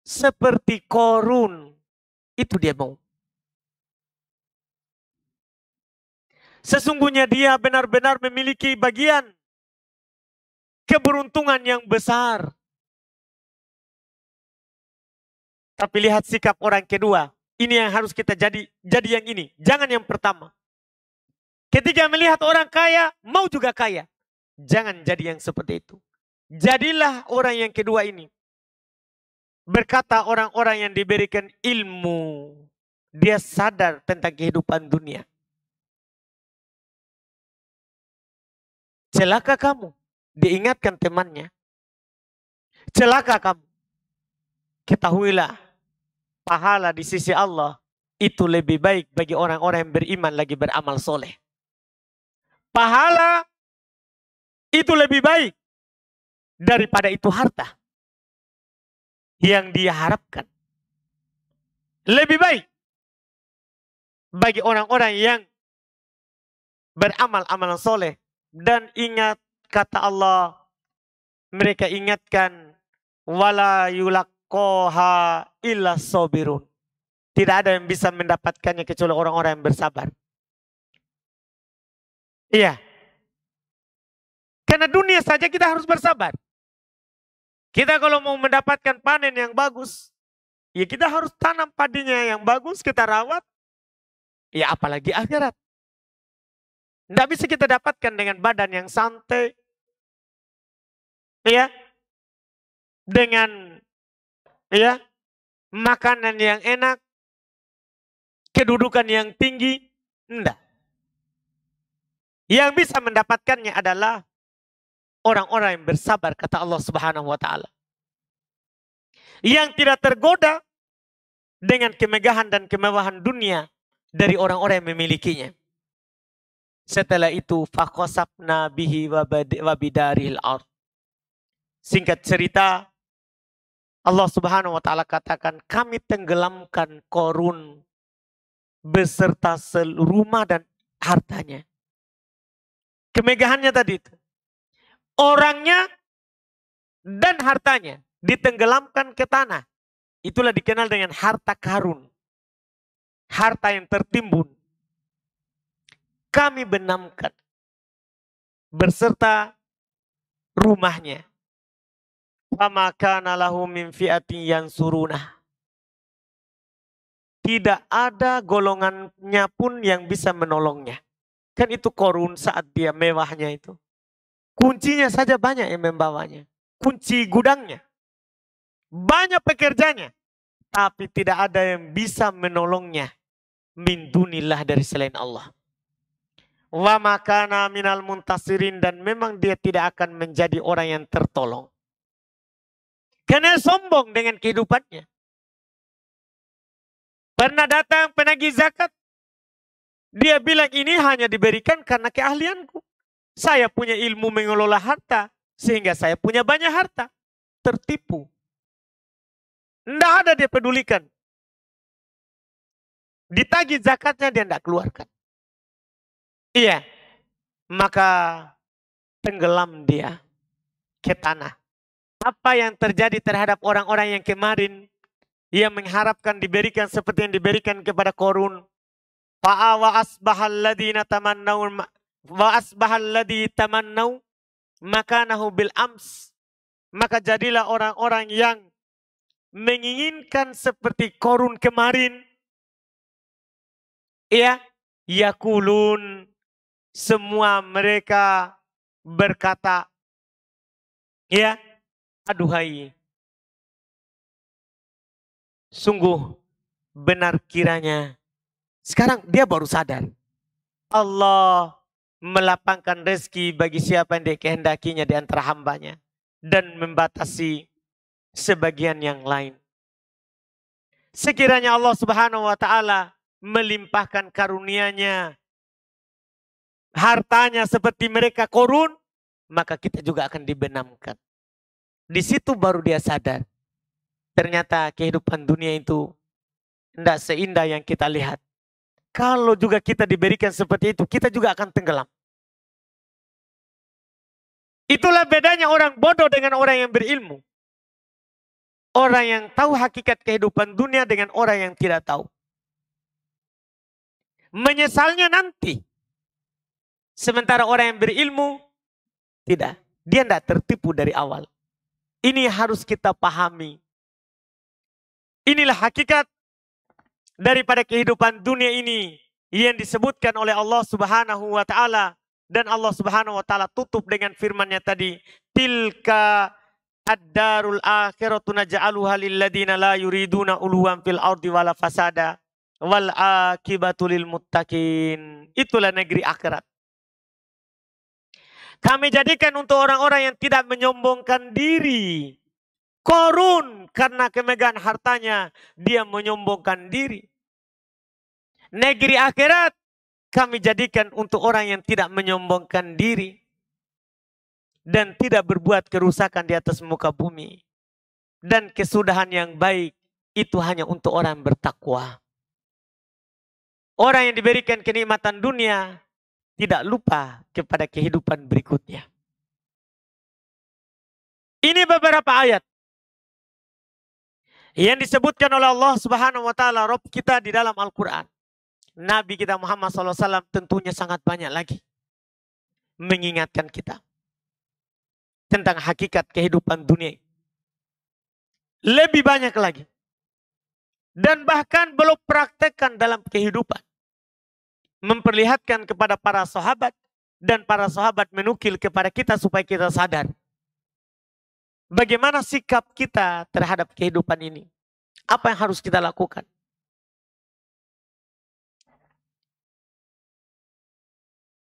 seperti Korun, itu dia mau. Sesungguhnya dia benar-benar memiliki bagian keberuntungan yang besar. Tapi lihat sikap orang kedua. Ini yang harus kita jadi yang ini. Jangan yang pertama. Ketika melihat orang kaya, mau juga kaya. Jangan jadi yang seperti itu. Jadilah orang yang kedua ini. Berkata orang-orang yang diberikan ilmu. Dia sadar tentang kehidupan dunia. Celaka kamu. Diingatkan temannya. Celaka kamu. Ketahuilah. Pahala di sisi Allah itu lebih baik bagi orang-orang yang beriman lagi beramal soleh. Pahala itu lebih baik daripada itu harta yang dia harapkan. Lebih baik bagi orang-orang yang beramal amalan soleh. Dan ingat kata Allah, mereka ingatkan wala yulaqaha illa sabirun. Tidak ada yang bisa mendapatkannya kecuali orang-orang yang bersabar. Iya. Karena dunia saja kita harus bersabar. Kita kalau mau mendapatkan panen yang bagus, ya kita harus tanam padinya yang bagus, kita rawat. Ya apalagi akhirat. Tidak bisa kita dapatkan dengan badan yang santai. Ya. Dengan ya makanan yang enak, kedudukan yang tinggi, enggak. Yang bisa mendapatkannya adalah orang-orang yang bersabar, kata Allah Subhanahu wa taala. Yang tidak tergoda dengan kemegahan dan kemewahan dunia dari orang-orang yang memilikinya. Setelah itu faqasabna bihi wa bidaril ard. Singkat cerita, Allah Subhanahu wa taala katakan, kami tenggelamkan Korun beserta seluruh rumah dan hartanya. Kemegahannya tadi itu. Orangnya dan hartanya ditenggelamkan ke tanah. Itulah dikenal dengan harta karun. Harta yang tertimbun. Kami benamkan beserta rumahnya. Wa ma kana lahu min fi'atin yansurunah. Tidak ada golongannya pun yang bisa menolongnya. Kan itu Korun saat dia mewahnya itu. Kuncinya saja banyak yang membawanya. Kunci gudangnya. Banyak pekerjanya. Tapi tidak ada yang bisa menolongnya. Min dunillah, dari selain Allah. Wa makana minal muntasirin, dan memang dia tidak akan menjadi orang yang tertolong. Karena sombong dengan kehidupannya. Pernah datang penagih zakat. Dia bilang ini hanya diberikan karena keahlianku. Saya punya ilmu mengelola harta. Sehingga saya punya banyak harta. Tertipu. Tidak ada dia pedulikan. Ditagih zakatnya dia tidak keluarkan. Iya. Maka tenggelam dia ke tanah. Apa yang terjadi terhadap orang-orang yang kemarin yang mengharapkan diberikan seperti yang diberikan kepada Korun. Fa'a wa asbahal ladina tamannau wa asbahal ladhi tamannau makanahu bil ams. Maka jadilah orang-orang yang menginginkan seperti Korun kemarin. Ya, yakulun, semua mereka berkata, ya, aduhai, sungguh benar kiranya. Sekarang dia baru sadar. Allah melapangkan rezeki bagi siapa yang dikehendakinya di antara hambanya. Dan membatasi sebagian yang lain. Sekiranya Allah Subhanahu wa ta'ala melimpahkan karunia-Nya, hartanya seperti mereka Korun, maka kita juga akan dibenamkan. Di situ baru dia sadar. Ternyata kehidupan dunia itu tidak seindah yang kita lihat. Kalau juga kita diberikan seperti itu, kita juga akan tenggelam. Itulah bedanya orang bodoh dengan orang yang berilmu. Orang yang tahu hakikat kehidupan dunia dengan orang yang tidak tahu. Menyesalnya nanti. Sementara orang yang berilmu, tidak. Dia tidak tertipu dari awal. Ini harus kita pahami. Inilah hakikat daripada kehidupan dunia ini yang disebutkan oleh Allah Subhanahu wa ta'ala. Dan Allah Subhanahu wa ta'ala tutup dengan firman-Nya tadi. Tilka ad-darul akhiratu naj'aluha lilladina la yuriduna uluwan fil ardi wala fasada wal akibatu lil muttaqin. Itulah negeri akhirat. Kami jadikan untuk orang-orang yang tidak menyombongkan diri. Korun karena kemegahan hartanya dia menyombongkan diri. Negeri akhirat kami jadikan untuk orang yang tidak menyombongkan diri. Dan tidak berbuat kerusakan di atas muka bumi. Dan kesudahan yang baik itu hanya untuk orang yang bertakwa. Orang yang diberikan kenikmatan dunia tidak lupa kepada kehidupan berikutnya. Ini beberapa ayat yang disebutkan oleh Allah Subhanahu wa ta'ala, Rabb kita di dalam Al-Quran. Nabi kita Muhammad SAW tentunya sangat banyak lagi mengingatkan kita tentang hakikat kehidupan dunia. Lebih banyak lagi. Dan bahkan belum praktekkan dalam kehidupan. Memperlihatkan kepada para sahabat. Dan para sahabat menukil kepada kita supaya kita sadar. Bagaimana sikap kita terhadap kehidupan ini. Apa yang harus kita lakukan.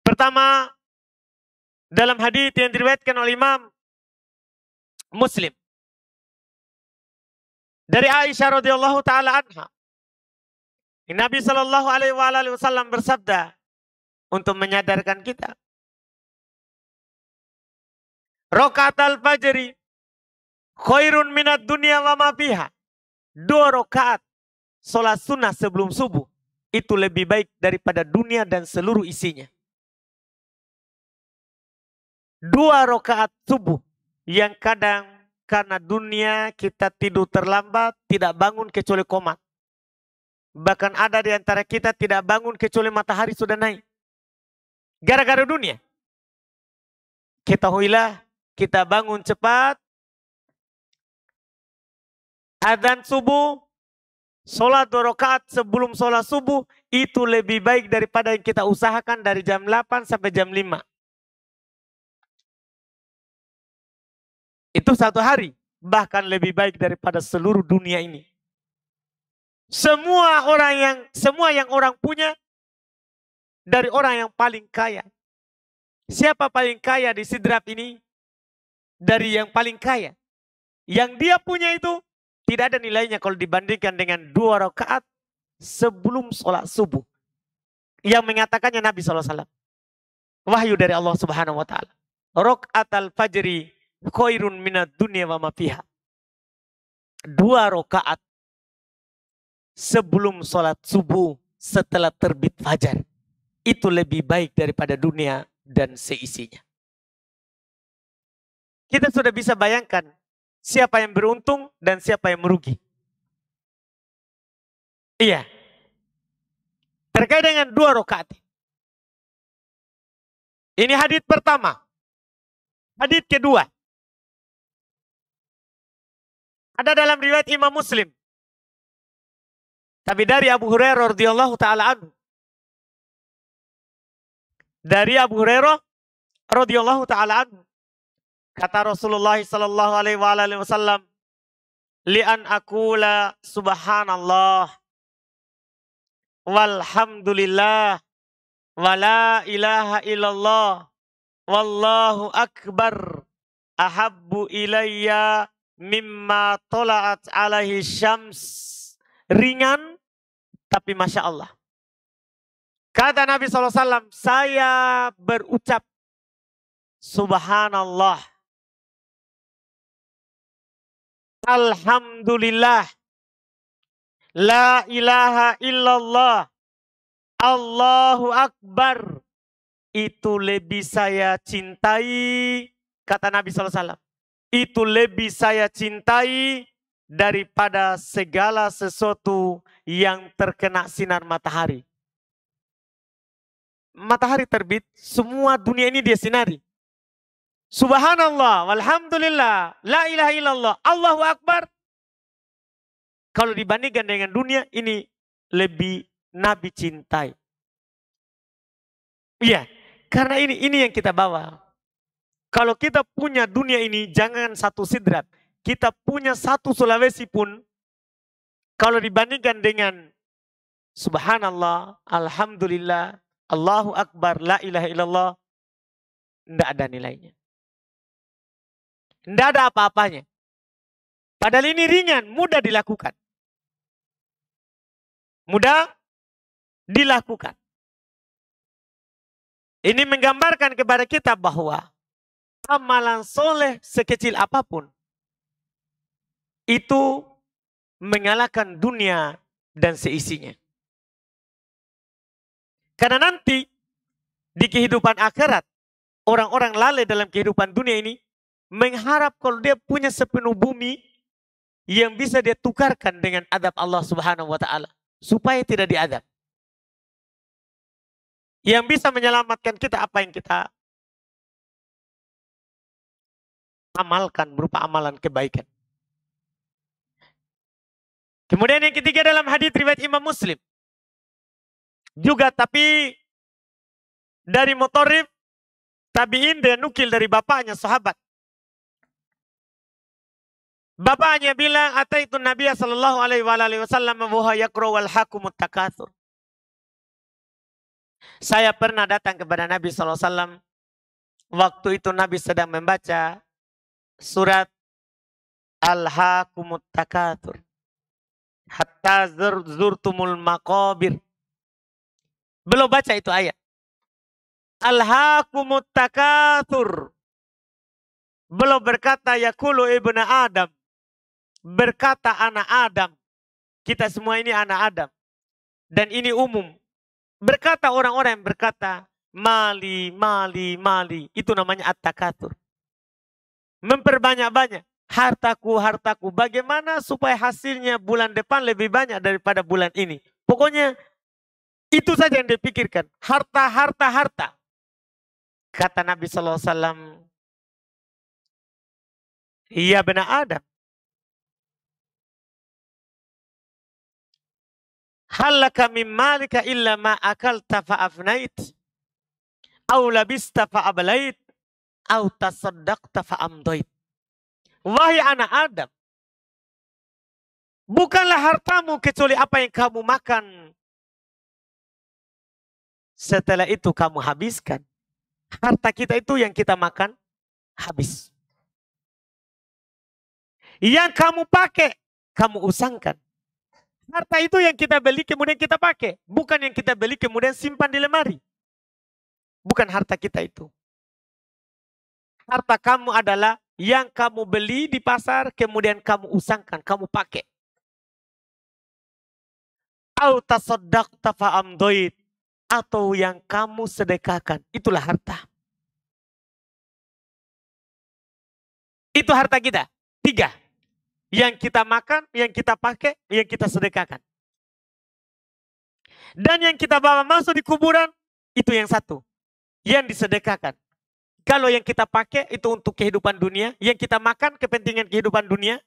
Pertama, dalam hadits yang diriwayatkan oleh Imam Muslim dari Aisyah radhiyallahu taala anha, Nabi sallallahu alaihi wasallam bersabda untuk menyadarkan kita, rakaat al-fajri khairun minad dunya wa ma fiha. 2 rakaat salat sunnah sebelum subuh itu lebih baik daripada dunia dan seluruh isinya. 2 rakaat subuh yang kadang karena dunia kita tidur terlambat, tidak bangun kecuali komat. Bahkan ada di antara kita tidak bangun kecuali matahari sudah naik. Gara-gara dunia. Ketahuilah kita bangun cepat. Adzan subuh, sholat 2 rakaat sebelum sholat subuh itu lebih baik daripada yang kita usahakan dari jam 8 sampai jam 5. Itu 1 hari. Bahkan lebih baik daripada seluruh dunia ini. Semua yang orang punya. Dari orang yang paling kaya. Siapa paling kaya di sidrap ini? Dari yang paling kaya. Yang dia punya itu. Tidak ada nilainya kalau dibandingkan dengan 2 rakaat sebelum sholat subuh. Yang mengatakannya Nabi SAW. Wahyu dari Allah Subhanahu wa ta'ala. Rakaat al-fajri khairun minad dunya wa ma fiha. 2 rakaat sebelum sholat subuh setelah terbit fajar. Itu lebih baik daripada dunia dan seisinya. Kita sudah bisa bayangkan siapa yang beruntung dan siapa yang merugi. Iya. Terkait dengan 2 rakaat. Ini hadits pertama. Hadits kedua. Ada dalam riwayat Imam Muslim. Tapi dari Abu Hurairah radhiyallahu taala anhu. Dari Abu Hurairah radhiyallahu taala anhu. Kata Rasulullah sallallahu alaihi wasallam, "Li'an aqula subhanallah walhamdulillah wa la ilaha illallah wallahu akbar ahabbu ilayya mimma tola'at alaihi syams." Ringan, tapi Masya Allah. Kata Nabi SAW, saya berucap subhanallah, alhamdulillah, la ilaha illallah, Allahu akbar. Itu lebih saya cintai, kata Nabi SAW. Itu lebih saya cintai daripada segala sesuatu yang terkena sinar matahari. Matahari terbit, semua dunia ini dia sinari. Subhanallah, walhamdulillah, la ilaha illallah, Allahu akbar. Kalau dibandingkan dengan dunia, ini lebih Nabi cintai. Iya, karena ini yang kita bawa. Kalau kita punya dunia ini, jangan satu sidrat. Kita punya satu Sulawesi pun, kalau dibandingkan dengan subhanallah, alhamdulillah, Allahu akbar, la ilaha illallah, tidak ada nilainya. Tidak ada apa-apanya. Padahal ini ringan, mudah dilakukan. Mudah dilakukan. Ini menggambarkan kepada kita bahwa amalan soleh sekecil apapun, itu mengalahkan dunia dan seisinya. Karena nanti di kehidupan akhirat, orang-orang lalai dalam kehidupan dunia ini mengharap kalau dia punya sepenuh bumi yang bisa dia tukarkan dengan adab Allah Subhanahu wa taala supaya tidak diadab. Yang bisa menyelamatkan kita apa yang kita amalkan berupa amalan kebaikan. Kemudian yang ketiga dalam hadis riwayat Imam Muslim. Juga tapi dari Mutarrif tabi'in dia nukil dari bapaknya sahabat. Bapaknya bilang ataitu Nabiya sallallahu alaihi wasallam wa huwa yaqra wal hakumut takatsur. Saya pernah datang kepada Nabi sallallahu alaihi wasallam waktu itu Nabi sedang membaca surat Al-Hakumut Takatsur. Hatta zurtumul maqabir. Belum baca itu ayat. Al-Hakumut Takatsur. Belum berkata yaqulu ibnu Adam. Berkata anak Adam. Kita semua ini anak Adam. Dan ini umum. Berkata orang-orang yang berkata mali, mali, mali. Itu namanya at-takatsur. Memperbanyak-banyak. Hartaku, hartaku. Bagaimana supaya hasilnya bulan depan lebih banyak daripada bulan ini. Pokoknya itu saja yang dipikirkan. Harta, harta, harta. Kata Nabi SAW. Iya benar Adam. Halaka min malika illa ma akalta fa'afnait. Au labista fa'ablait. Au tasaddaqta fa'amdoit. Wahai anak Adam, bukanlah hartamu kecuali apa yang kamu makan. Setelah itu kamu habiskan. Harta kita itu yang kita makan, habis. Yang kamu pakai, kamu usangkan. Harta itu yang kita beli kemudian kita pakai. Bukan yang kita beli kemudian simpan di lemari. Bukan harta kita itu. Harta kamu adalah yang kamu beli di pasar, kemudian kamu usangkan, kamu pakai. Au tasaddaqta fa'amdoit. Atau yang kamu sedekahkan. Itulah harta. Itu harta kita. 3. Yang kita makan, yang kita pakai, yang kita sedekahkan. Dan yang kita bawa masuk di kuburan, itu yang 1. Yang disedekahkan. Kalau yang kita pakai itu untuk kehidupan dunia, yang kita makan kepentingan kehidupan dunia,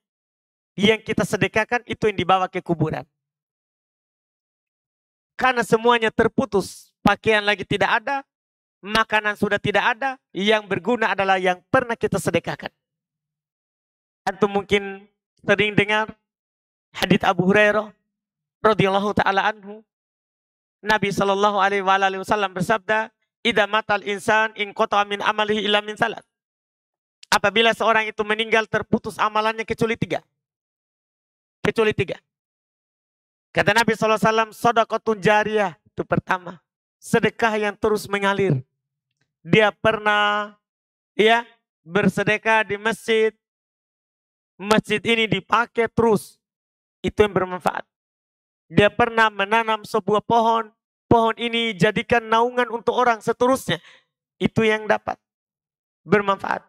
yang kita sedekahkan itu yang dibawa ke kuburan. Karena semuanya terputus, pakaian lagi tidak ada, makanan sudah tidak ada, yang berguna adalah yang pernah kita sedekahkan. Antum mungkin sering dengar hadits Abu Hurairah radhiyallahu taala anhu. Nabi sallallahu alaihi wasallam bersabda, "Idza matal insan in qata min amalihi illa min salat." Apabila seorang itu meninggal terputus amalannya kecuali 3. Kecuali 3. Kata Nabi sallallahu alaihi wasallam, "Shadaqatun jariyah." Itu pertama, sedekah yang terus mengalir. Dia pernah bersedekah di masjid. Masjid ini dipakai terus. Itu yang bermanfaat. Dia pernah menanam sebuah pohon. Pohon ini jadikan naungan untuk orang seterusnya. Itu yang dapat bermanfaat.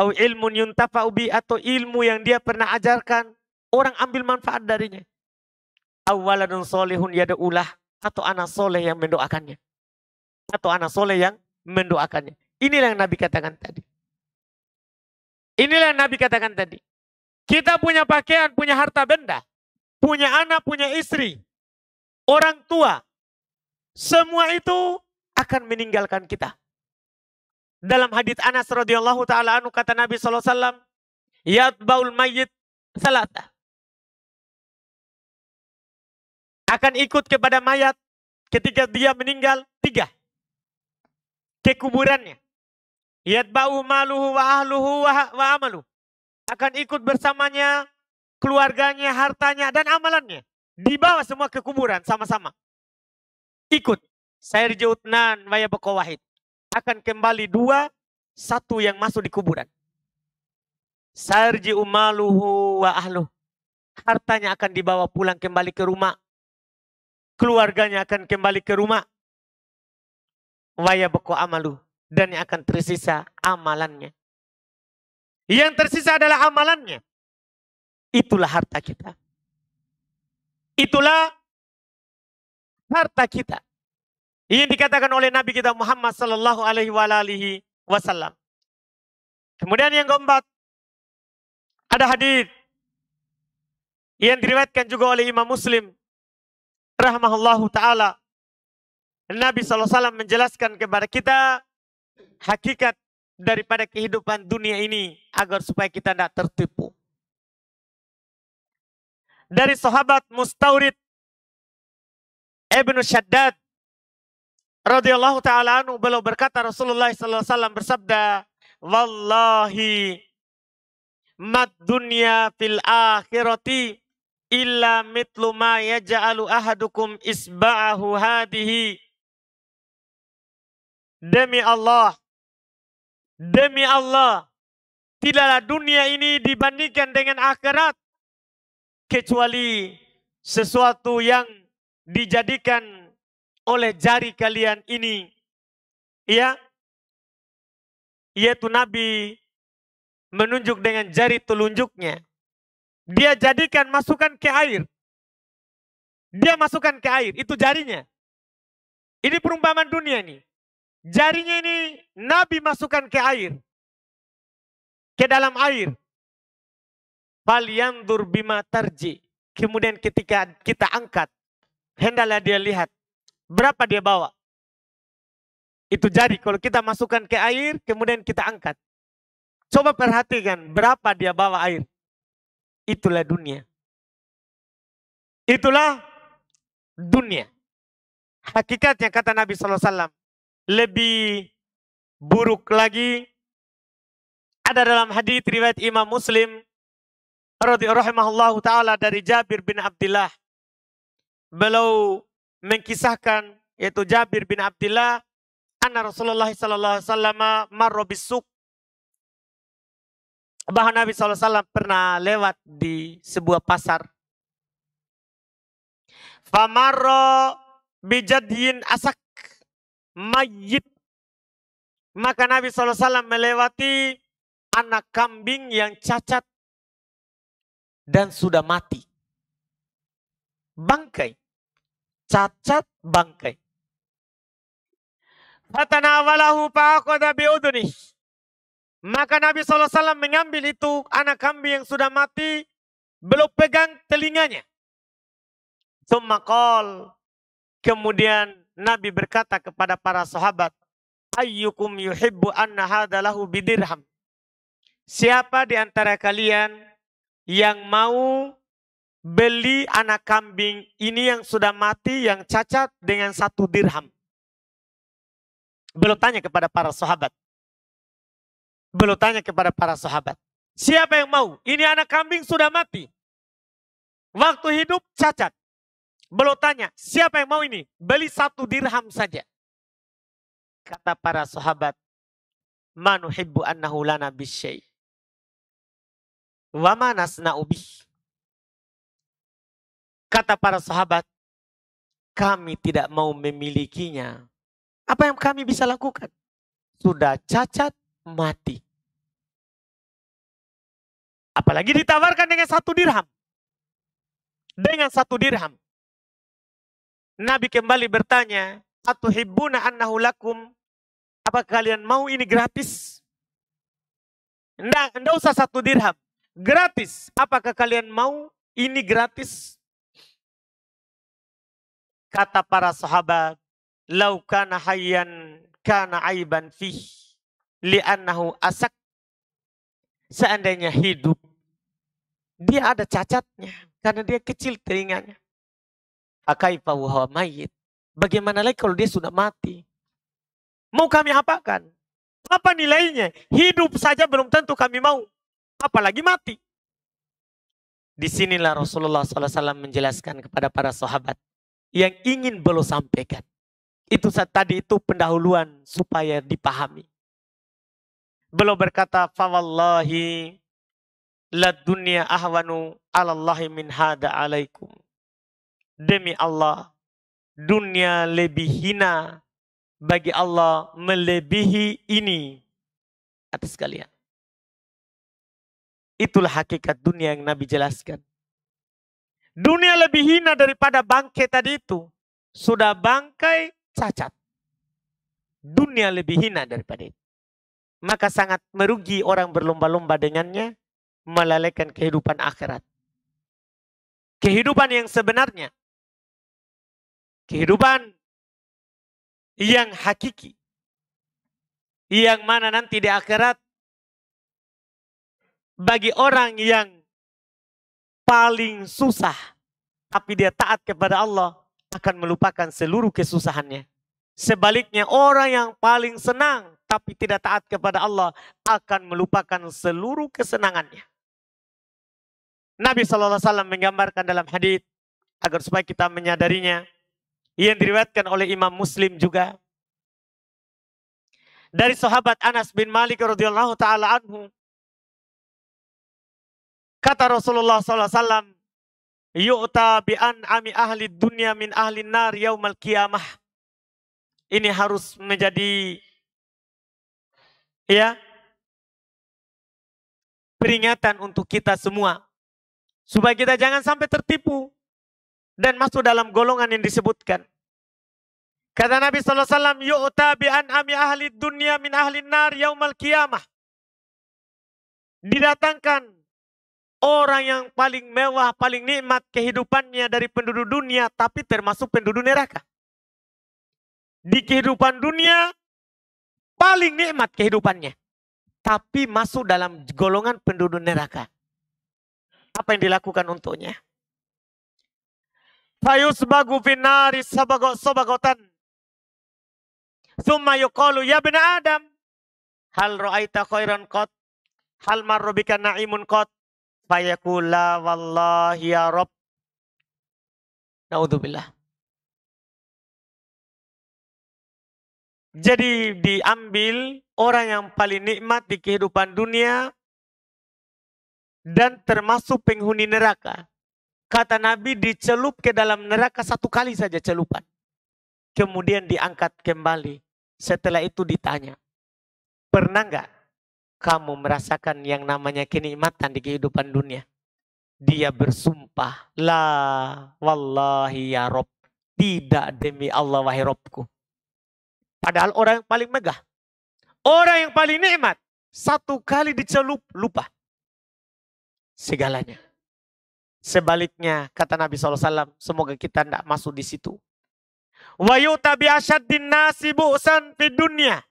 Au ilmun yuntafa'u bi, atau ilmu yang dia pernah ajarkan, orang ambil manfaat darinya. Au waladun solihun yad'ulah, atau anak soleh yang mendoakannya. Atau anak soleh yang mendoakannya. Inilah yang Nabi katakan tadi. Inilah yang Nabi katakan tadi. Kita punya pakaian, punya harta benda, punya anak, punya istri, orang tua. Semua itu akan meninggalkan kita. Dalam hadits Anas radhiyallahu taala anhu kata Nabi sallallahu alaihi wasallam, "Yatbaul mayyit salata." Akan ikut kepada mayat ketika dia meninggal 3. Ke kuburannya. Yatba'u maluhu wa ahluhu wa amaluhu. Akan ikut bersamanya, keluarganya, hartanya, dan amalannya. Dibawa semua ke kuburan sama-sama. Ikut. Sayarji'utnan wa yabqa wahid. Akan kembali 2, 1 yang masuk di kuburan. Sayarji'u maluhu wa ahluhu. Hartanya akan dibawa pulang kembali ke rumah. Keluarganya akan kembali ke rumah. Wa yabqa amaluhu. Dan yang akan tersisa amalannya. Yang tersisa adalah amalannya. Itulah harta kita. Itulah harta kita. Yang dikatakan oleh Nabi kita Muhammad sallallahu alaihi wasallam. Kemudian yang keempat, ada hadis yang diriwayatkan juga oleh Imam Muslim rahimahullahu taala. Nabi sallallahu alaihi wasallam menjelaskan kepada kita hakikat daripada kehidupan dunia ini agar supaya kita tidak tertipu. Dari sahabat Mustaurid Ibnu Shaddad radhiyallahu taala anhu, beliau berkata, Rasulullah sallallahu alaihi wasallam bersabda, "Wallahi mad dunya fil akhirati illa mitlu ma yaj'alu ahadukum isba'ahu hadihi." Demi Allah, tidaklah dunia ini dibandingkan dengan akhirat kecuali sesuatu yang dijadikan oleh jari kalian ini, yaitu Nabi menunjuk dengan jari telunjuknya. Dia jadikan masukkan ke air. Dia masukkan ke air, itu jarinya. Ini perumpamaan dunia ini. Jarinya ini Nabi masukkan ke air. Ke dalam air. Falyanzur bima tarji. Kemudian ketika kita angkat, hendaklah dia lihat berapa dia bawa. Itu jari kalau kita masukkan ke air, kemudian kita angkat. Coba perhatikan berapa dia bawa air. Itulah dunia. Itulah dunia. Hakikatnya kata Nabi SAW, lebih buruk lagi ada dalam hadis riwayat Imam Muslim radhiyallahu taala dari Jabir bin Abdullah. Beliau mengkisahkan, yaitu Jabir bin Abdullah, anna Rasulullah sallallahu alaihi wasallam marra bisuk. Bahwa Nabi SAW pernah lewat di sebuah pasar. Famarra bijadyin asak mayyit. Maka Nabi SAW melewati anak kambing yang cacat dan sudah mati. Bangkai. Cacat bangkai. Fatanawalahu fa'aqadha bi'udhunih. Maka Nabi SAW mengambil itu anak kambing yang sudah mati, belum pegang telinganya. Summa kemudian Nabi berkata kepada para sahabat, ayyukum yuhibbu anna hadha lahu bidirham. Siapa di antara kalian yang mau beli anak kambing ini yang sudah mati, yang cacat dengan 1 dirham? Belum tanya kepada para sahabat. Belum tanya kepada para sahabat. Siapa yang mau? Ini anak kambing sudah mati. Waktu hidup cacat. Belum tanya, siapa yang mau ini? Beli 1 dirham saja. Kata para sahabat, manuhibbu annahu lana bisyai. Wa ma nasna'u bih. Kata para sahabat, kami tidak mau memilikinya. Apa yang kami bisa lakukan? Sudah cacat, mati. Apalagi ditawarkan dengan 1 dirham. Dengan 1 dirham. Nabi kembali bertanya, atuhibbuna annahu lakum? Apa kalian mau ini gratis? Enggak usah 1 dirham. Gratis. Apakah kalian mau ini gratis? Kata para sahabat, lau kana hayyan kana aiban fih li'annahu asak. Seandainya hidup, dia ada cacatnya karena dia kecil telinganya. Akaifa wa mayyit. Bagaimana lagi kalau dia sudah mati? Mau kami apakan? Apa nilainya? Hidup saja belum tentu kami mau. Apalagi mati. Disinilah Rasulullah SAW menjelaskan kepada para sahabat yang ingin beliau sampaikan. Itu tadi itu pendahuluan supaya dipahami. Beliau berkata, fawallahi la dunya ahwanu alallahi min hada alaikum. Demi Allah, dunia lebih hina bagi Allah melebihi ini atas kalian. Itulah hakikat dunia yang Nabi jelaskan. Dunia lebih hina daripada bangkai tadi itu. Sudah bangkai cacat. Dunia lebih hina daripada itu. Maka sangat merugi orang berlomba-lomba dengannya, melalaikan kehidupan akhirat. Kehidupan yang sebenarnya. Kehidupan yang hakiki. Yang mana nanti di akhirat, bagi orang yang paling susah, tapi dia taat kepada Allah, akan melupakan seluruh kesusahannya. Sebaliknya orang yang paling senang, tapi tidak taat kepada Allah, akan melupakan seluruh kesenangannya. Nabi SAW menggambarkan dalam hadis agar supaya kita menyadarinya, yang diriwayatkan oleh Imam Muslim juga dari sahabat Anas bin Malik radhiyallahu taala anhu. Kata Rasulullah SAW, yu'ta bi an'ami ahli dunya min ahli nar yaumal qiyamah. Ini harus menjadi peringatan untuk kita semua. Supaya kita jangan sampai tertipu dan masuk dalam golongan yang disebutkan. Kata Nabi SAW, yu'ta bi an'ami ahli dunya min ahli nar yaumal qiyamah. Didatangkan orang yang paling mewah, paling nikmat kehidupannya dari penduduk dunia, tapi termasuk penduduk neraka. Di kehidupan dunia, paling nikmat kehidupannya, tapi masuk dalam golongan penduduk neraka. Apa yang dilakukan untuknya? Fayusbagu finnari sabagotan. Summa yuqalu ya bani Adam, hal ra'aita khairan qat, hal marra bika na'imun qat. Fayaqul la wallahi ya Rabb. Naudzubillah. Jadi diambil orang yang paling nikmat di kehidupan dunia dan termasuk penghuni neraka. Kata Nabi, dicelup ke dalam neraka 1 kali saja celupan. Kemudian diangkat kembali. Setelah itu ditanya, pernah nggak kamu merasakan yang namanya kenikmatan di kehidupan dunia? Dia bersumpah, la wallahi ya Rob, tidak demi Allah wahai Robku. Padahal orang yang paling megah, orang yang paling nikmat, satu kali dicelup lupa segalanya. Sebaliknya kata Nabi SAW, semoga kita tidak masuk di situ. Wa yu'ta bi asyaddin nasi bu'san fid dunya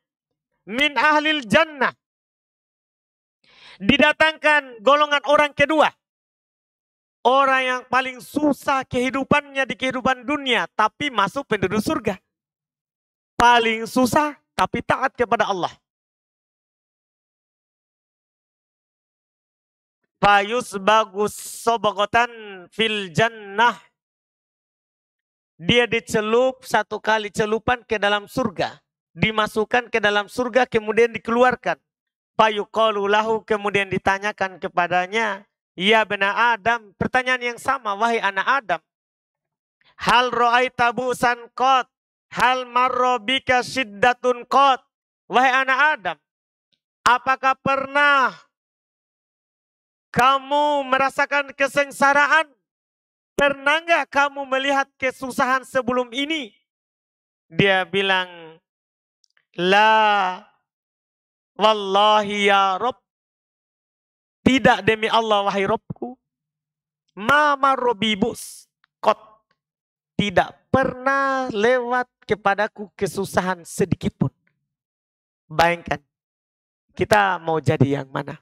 min ahlil jannah. Didatangkan golongan orang kedua. Orang yang paling susah kehidupannya di kehidupan dunia, tapi masuk penduduk surga. Paling susah, tapi taat kepada Allah. Fayus bagus sobagotan fil jannah. Dia dicelup satu kali celupan ke dalam surga. Dimasukkan ke dalam surga, kemudian dikeluarkan. Fayuqalu lahu, kemudian ditanyakan kepadanya, ya bena Adam, pertanyaan yang sama, wahai anak Adam. Hal ra'aita bu'san qat, hal marra bika syiddatun qat. Wahai anak Adam, apakah pernah kamu merasakan kesengsaraan? Pernah nggak kamu melihat kesusahan sebelum ini? Dia bilang, la wallahi ya Rob, tidak demi Allah wahai Robku. Ma marrobibus kot, tidak pernah lewat kepadaku kesusahan sedikit pun. Bayangkan, kita mau jadi yang mana?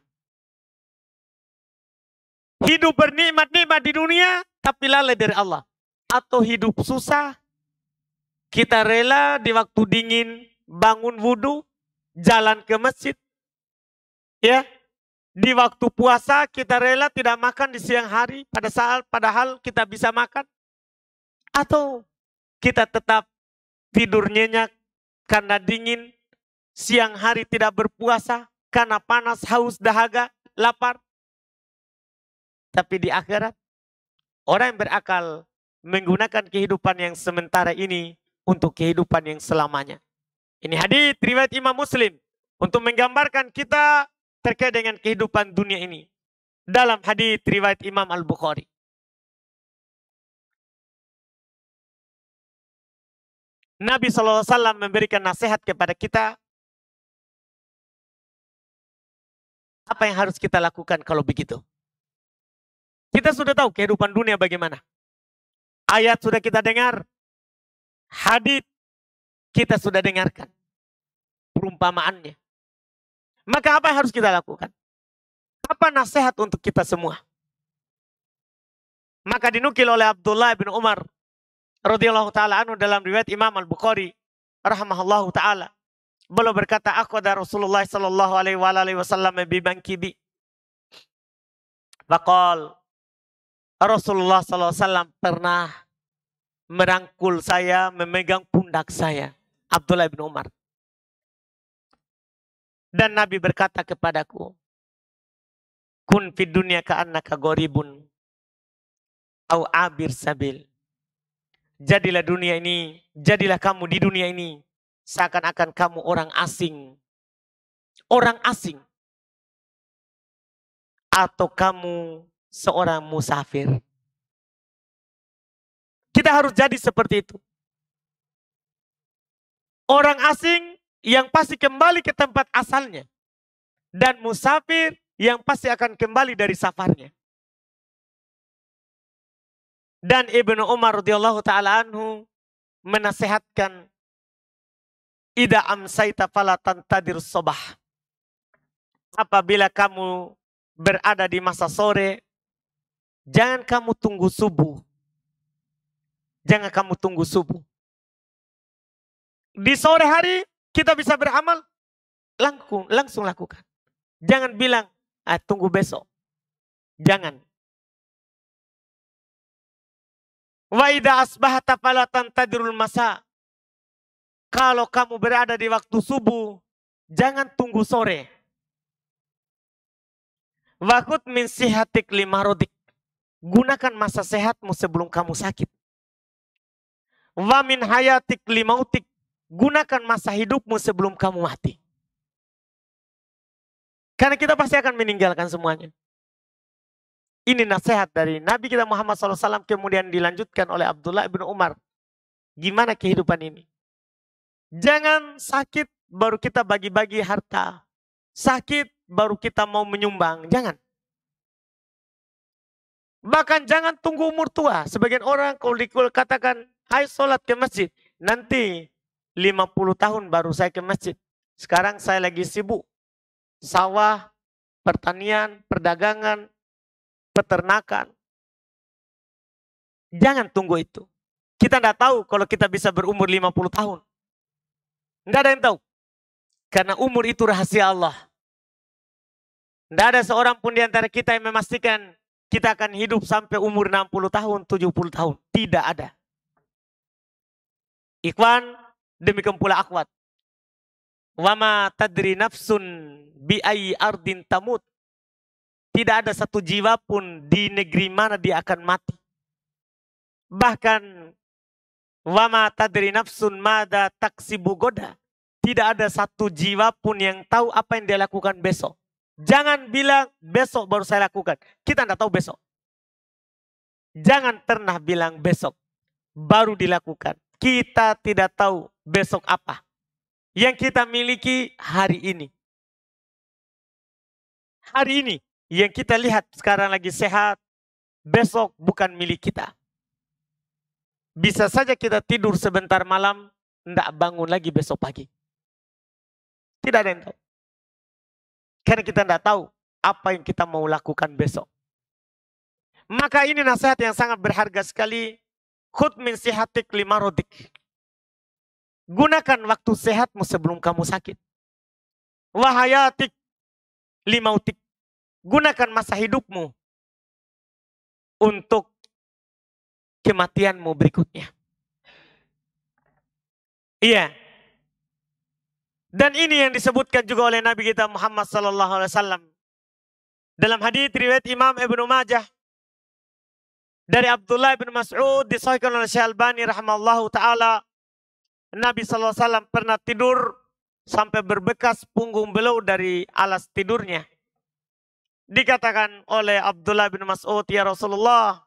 Hidup bernikmat-nikmat di dunia, tapi lalai dari Allah. Atau hidup susah, kita rela di waktu dingin bangun wudhu, jalan ke masjid. Ya, di waktu puasa kita rela tidak makan di siang hari, padahal kita bisa makan. Atau kita tetap tidur nyenyak karena dingin, siang hari tidak berpuasa karena panas, haus, dahaga, lapar. Tapi di akhirat, orang yang berakal menggunakan kehidupan yang sementara ini untuk kehidupan yang selamanya. Ini hadits riwayat Imam Muslim untuk menggambarkan kita terkait dengan kehidupan dunia ini. Dalam hadits riwayat Imam Al-Bukhari. Nabi SAW memberikan nasihat kepada kita. Apa yang harus kita lakukan kalau begitu? Kita sudah tahu kehidupan dunia bagaimana. Ayat sudah kita dengar. Hadits kita sudah dengarkan. Perumpamaannya. Maka apa yang harus kita lakukan? Apa nasihat untuk kita semua? Maka dinukil oleh Abdullah bin Umar radhiyallahu ta'ala anhu dalam riwayat Imam Al-Bukhari rahimahullahu ta'ala. Beliau berkata, aqada Rasulullah sallallahu alaihi wasallam bibankibi. Faqal, Rasulullah SAW pernah merangkul saya, memegang pundak saya. Abdullah bin Umar. Dan Nabi berkata kepadaku, kun fid dunya ka'annaka gharibun au abir sabil. Jadilah dunia ini, jadilah kamu di dunia ini seakan-akan kamu orang asing. Orang asing. Atau kamu seorang musafir. Kita harus jadi seperti itu. Orang asing yang pasti kembali ke tempat asalnya. Dan musafir yang pasti akan kembali dari safarnya. Dan Ibnu Umar radhiyallahu ta'ala anhu menasihatkan, Ida amsaita fala tantadir sobah. Apabila kamu berada di masa sore, jangan kamu tunggu subuh. Jangan kamu tunggu subuh. Di sore hari kita bisa beramal, langsung lakukan. Jangan bilang, tunggu besok. Jangan. Wa idza asbahta fala tantadirul masa. Kalau kamu berada di waktu subuh, jangan tunggu sore. Wakut min sihatik limarodik. Gunakan masa sehatmu sebelum kamu sakit. Wa min hayatik limautik. Gunakan masa hidupmu sebelum kamu mati. Karena kita pasti akan meninggalkan semuanya. Ini nasihat dari Nabi kita Muhammad SAW kemudian dilanjutkan oleh Abdullah bin Umar. Gimana kehidupan ini? Jangan sakit baru kita bagi-bagi harta. Sakit baru kita mau menyumbang. Jangan. Bahkan jangan tunggu umur tua. Sebagian orang kalau dikatakan, ayo sholat ke masjid. Nanti 50 tahun baru saya ke masjid. Sekarang saya lagi sibuk. Sawah, pertanian, perdagangan, peternakan. Jangan tunggu itu. Kita tidak tahu kalau kita bisa berumur 50 tahun. Tidak ada yang tahu. Karena umur itu rahasia Allah. Tidak ada seorang pun di antara kita yang memastikan kita akan hidup sampai umur 60 tahun, 70 tahun. Tidak ada. Ikhwan, demikian pula akhwat. Wama tadri nafsun bi ayyi ardin tamut. Tidak ada satu jiwa pun di negeri mana dia akan mati. Bahkan wama tadri nafsun mada taksibu goda. Tidak ada satu jiwa pun yang tahu apa yang dia lakukan besok. Jangan bilang besok baru saya lakukan. Kita tidak tahu besok. Jangan pernah bilang besok baru dilakukan. Kita tidak tahu besok apa. Yang kita miliki hari ini. Hari ini yang kita lihat sekarang lagi sehat. Besok bukan milik kita. Bisa saja kita tidur sebentar malam. Tidak bangun lagi besok pagi. Tidak ada yang tahu. Karena kita tidak tahu apa yang kita mau lakukan besok. Maka ini nasihat yang sangat berharga sekali. Khud min sihatik lima rodik. Gunakan waktu sehatmu sebelum kamu sakit. Wahayatik limautik. Gunakan masa hidupmu untuk kematianmu berikutnya. Iya. Dan ini yang disebutkan juga oleh Nabi kita Muhammad SAW. Dalam hadits riwayat Imam Ibnu Majah. Dari Abdullah bin Mas'ud disahihkan oleh Syekh Albani rahimallahu ta'ala. Nabi SAW pernah tidur sampai berbekas punggung beliau dari alas tidurnya. Dikatakan oleh Abdullah bin Mas'ud, ya Rasulullah,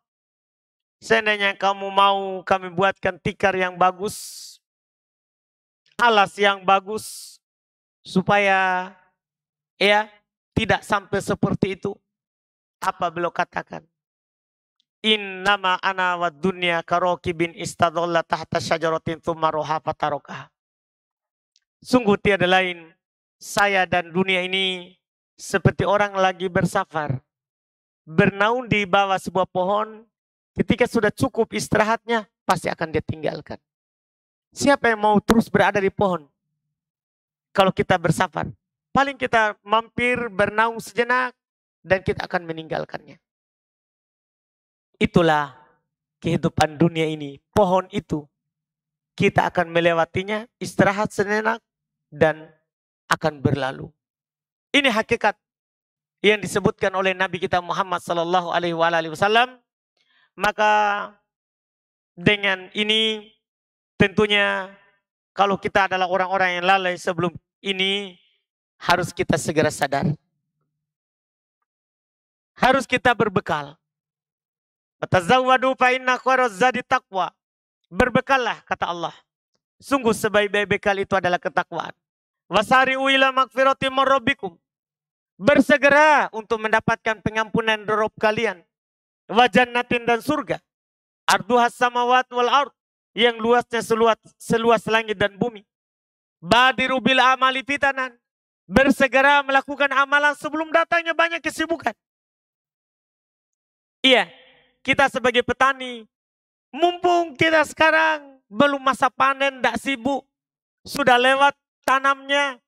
seandainya kamu mau kami buatkan tikar yang bagus, alas yang bagus, supaya ya tidak sampai seperti itu. Apa beliau katakan? Innama ana wa dunya karokibin istadalla tahta syajaratin thumma roha fatarokah. Sungguh tiada lain, saya dan dunia ini seperti orang lagi bersafar. Bernaung di bawah sebuah pohon, ketika sudah cukup istirahatnya, pasti akan dia tinggalkan. Siapa yang mau terus berada di pohon? Kalau kita bersafar, paling kita mampir bernaung sejenak, dan kita akan meninggalkannya. Itulah kehidupan dunia ini. Pohon itu, kita akan melewatinya, istirahat sejenak, dan akan berlalu. Ini hakikat yang disebutkan oleh Nabi kita Muhammad SAW. Maka dengan ini tentunya kalau kita adalah orang-orang yang lalai sebelum ini, harus kita segera sadar. Harus kita berbekal. Tazawwadu fa inna khairaz zadi taqwa. Berbekallah kata Allah. Sungguh sebaik-baik bekal itu adalah ketakwaan. Wasari'u ila magfiratin min rabbikum. Bersegera untuk mendapatkan pengampunan dari Rabb kalian. Wa jannatin dan surga. Arduhas samawat wal ard. Yang luasnya seluas langit dan bumi. Badiru bil amali fitanan. Bersegera melakukan amalan sebelum datangnya banyak kesibukan. Iya. Kita sebagai petani, mumpung kita sekarang belum masa panen, tidak sibuk, sudah lewat tanamnya,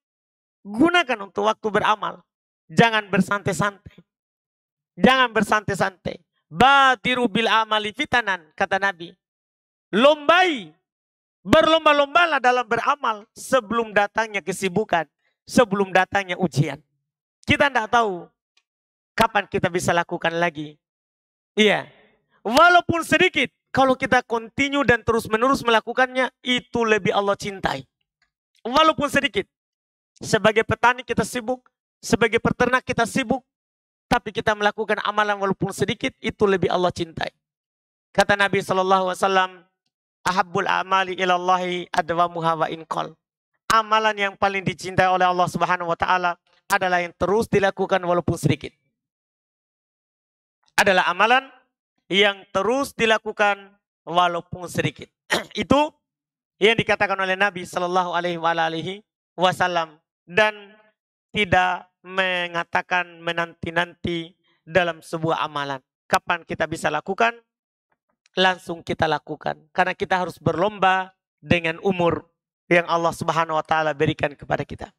gunakan untuk waktu beramal. Jangan bersantai-santai. Jangan bersantai-santai. Badiru bil amali fitanan, kata Nabi. Lombai, berlomba-lombalah dalam beramal sebelum datangnya kesibukan, sebelum datangnya ujian. Kita tidak tahu kapan kita bisa lakukan lagi. Iya. Walaupun sedikit, kalau kita continue dan terus-menerus melakukannya, itu lebih Allah cintai. Walaupun sedikit. Sebagai petani kita sibuk, sebagai peternak kita sibuk, tapi kita melakukan amalan walaupun sedikit, itu lebih Allah cintai. Kata Nabi SAW, ahabbul amali ilallahi adwamuha wa inqal. Amalan yang paling dicintai oleh Allah Subhanahu wa taala adalah yang terus dilakukan walaupun sedikit. Adalah amalan yang terus dilakukan walaupun sedikit. Itu yang dikatakan oleh Nabi Shallallahu Alaihi Wasallam, dan tidak mengatakan menanti-nanti dalam sebuah amalan. Kapan kita bisa lakukan? Langsung kita lakukan. Karena kita harus berlomba dengan umur yang Allah Subhanahu wa taala berikan kepada kita.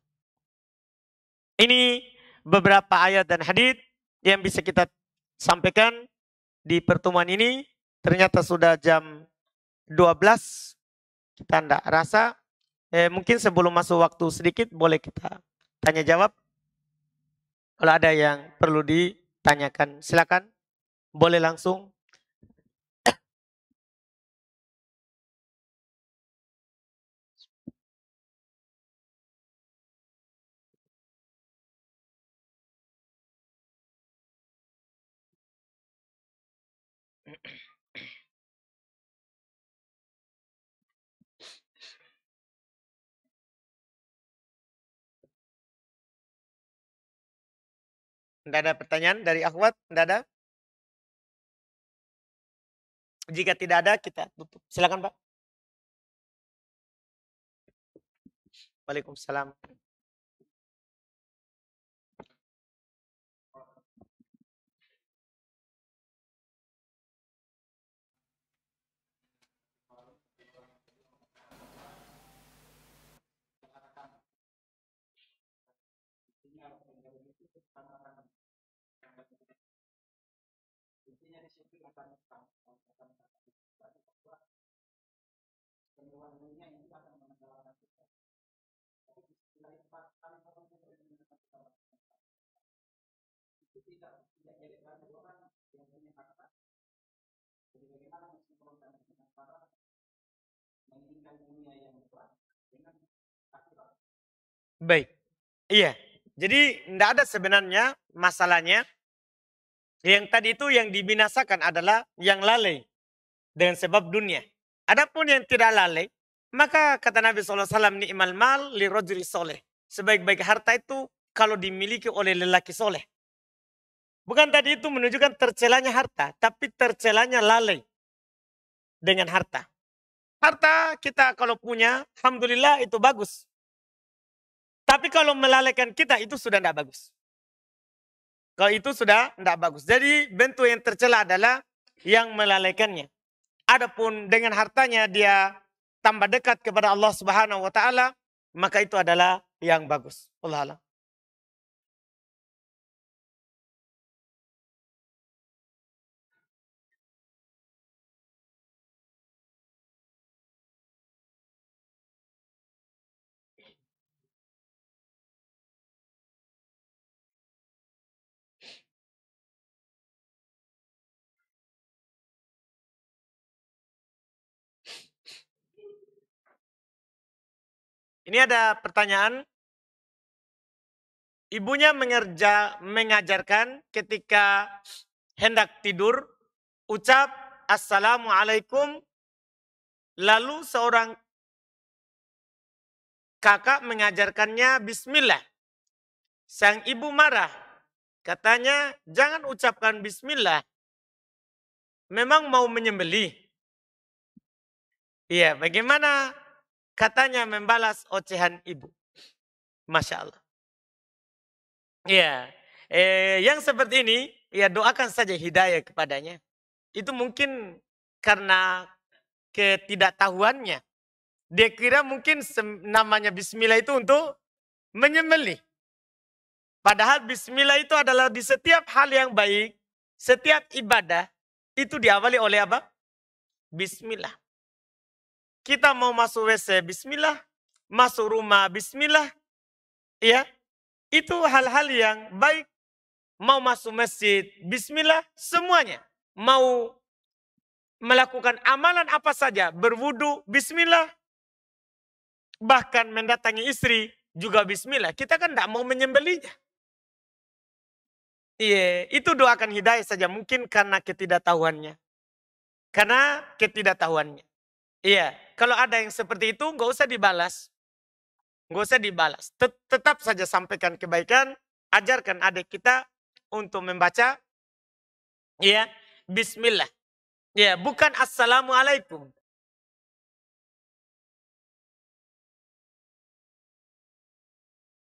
Ini beberapa ayat dan hadits yang bisa kita sampaikan di pertemuan ini. Ternyata sudah jam 12. Kita tidak rasa. Mungkin sebelum masuk waktu sedikit boleh kita tanya jawab. Kalau ada yang perlu ditanyakan, silakan. Boleh langsung. Tidak ada pertanyaan dari akhwat? Tidak ada? Jika tidak ada, kita tutup. Silakan, Pak. Waalaikumsalam. Baik. Iya. Jadi tidak ada sebenarnya masalahnya. Yang tadi itu yang dibinasakan adalah yang lalai dengan sebab dunia. Adapun yang tidak lalai, maka kata Nabi SAW, ni'mal mal li rajuli soleh. Sebaik-baik harta itu kalau dimiliki oleh lelaki soleh. Bukan tadi itu menunjukkan tercelanya harta, tapi tercelanya lalai dengan harta. Harta kita kalau punya, alhamdulillah itu bagus. Tapi kalau melalaikan kita, itu sudah tidak bagus. Kalau itu sudah tidak bagus. Jadi bentuk yang tercela adalah yang melalaikannya. Adapun dengan hartanya dia tambah dekat kepada Allah Subhanahu wa taala, maka itu adalah yang bagus. Allah Allah. Ini ada pertanyaan. Ibunya mengajarkan ketika hendak tidur, ucap Assalamualaikum, lalu seorang kakak mengajarkannya Bismillah. Sang ibu marah, katanya jangan ucapkan Bismillah, memang mau menyembelih. Iya, bagaimana katanya membalas ocehan ibu? Masya Allah. Iya, yang seperti ini, ya doakan saja hidayah kepadanya. Itu mungkin karena ketidaktahuannya. Dia kira mungkin namanya Bismillah itu untuk menyembelih. Padahal Bismillah itu adalah di setiap hal yang baik, setiap ibadah, itu diawali oleh apa? Bismillah. Kita mau masuk WC, Bismillah. Masuk rumah, Bismillah. Ya, itu hal-hal yang baik. Mau masuk masjid, Bismillah, semuanya. Mau melakukan amalan apa saja, berwudu, Bismillah. Bahkan mendatangi istri, juga Bismillah. Kita kan tidak mau menyembelihnya. Iya, itu doakan hidayah saja mungkin karena ketidaktahuannya. Karena ketidaktahuannya. Iya, kalau ada yang seperti itu nggak usah dibalas. Nggak usah dibalas. Tetap saja sampaikan kebaikan, ajarkan adik kita untuk membaca ya Bismillah. Ya, bukan Assalamualaikum.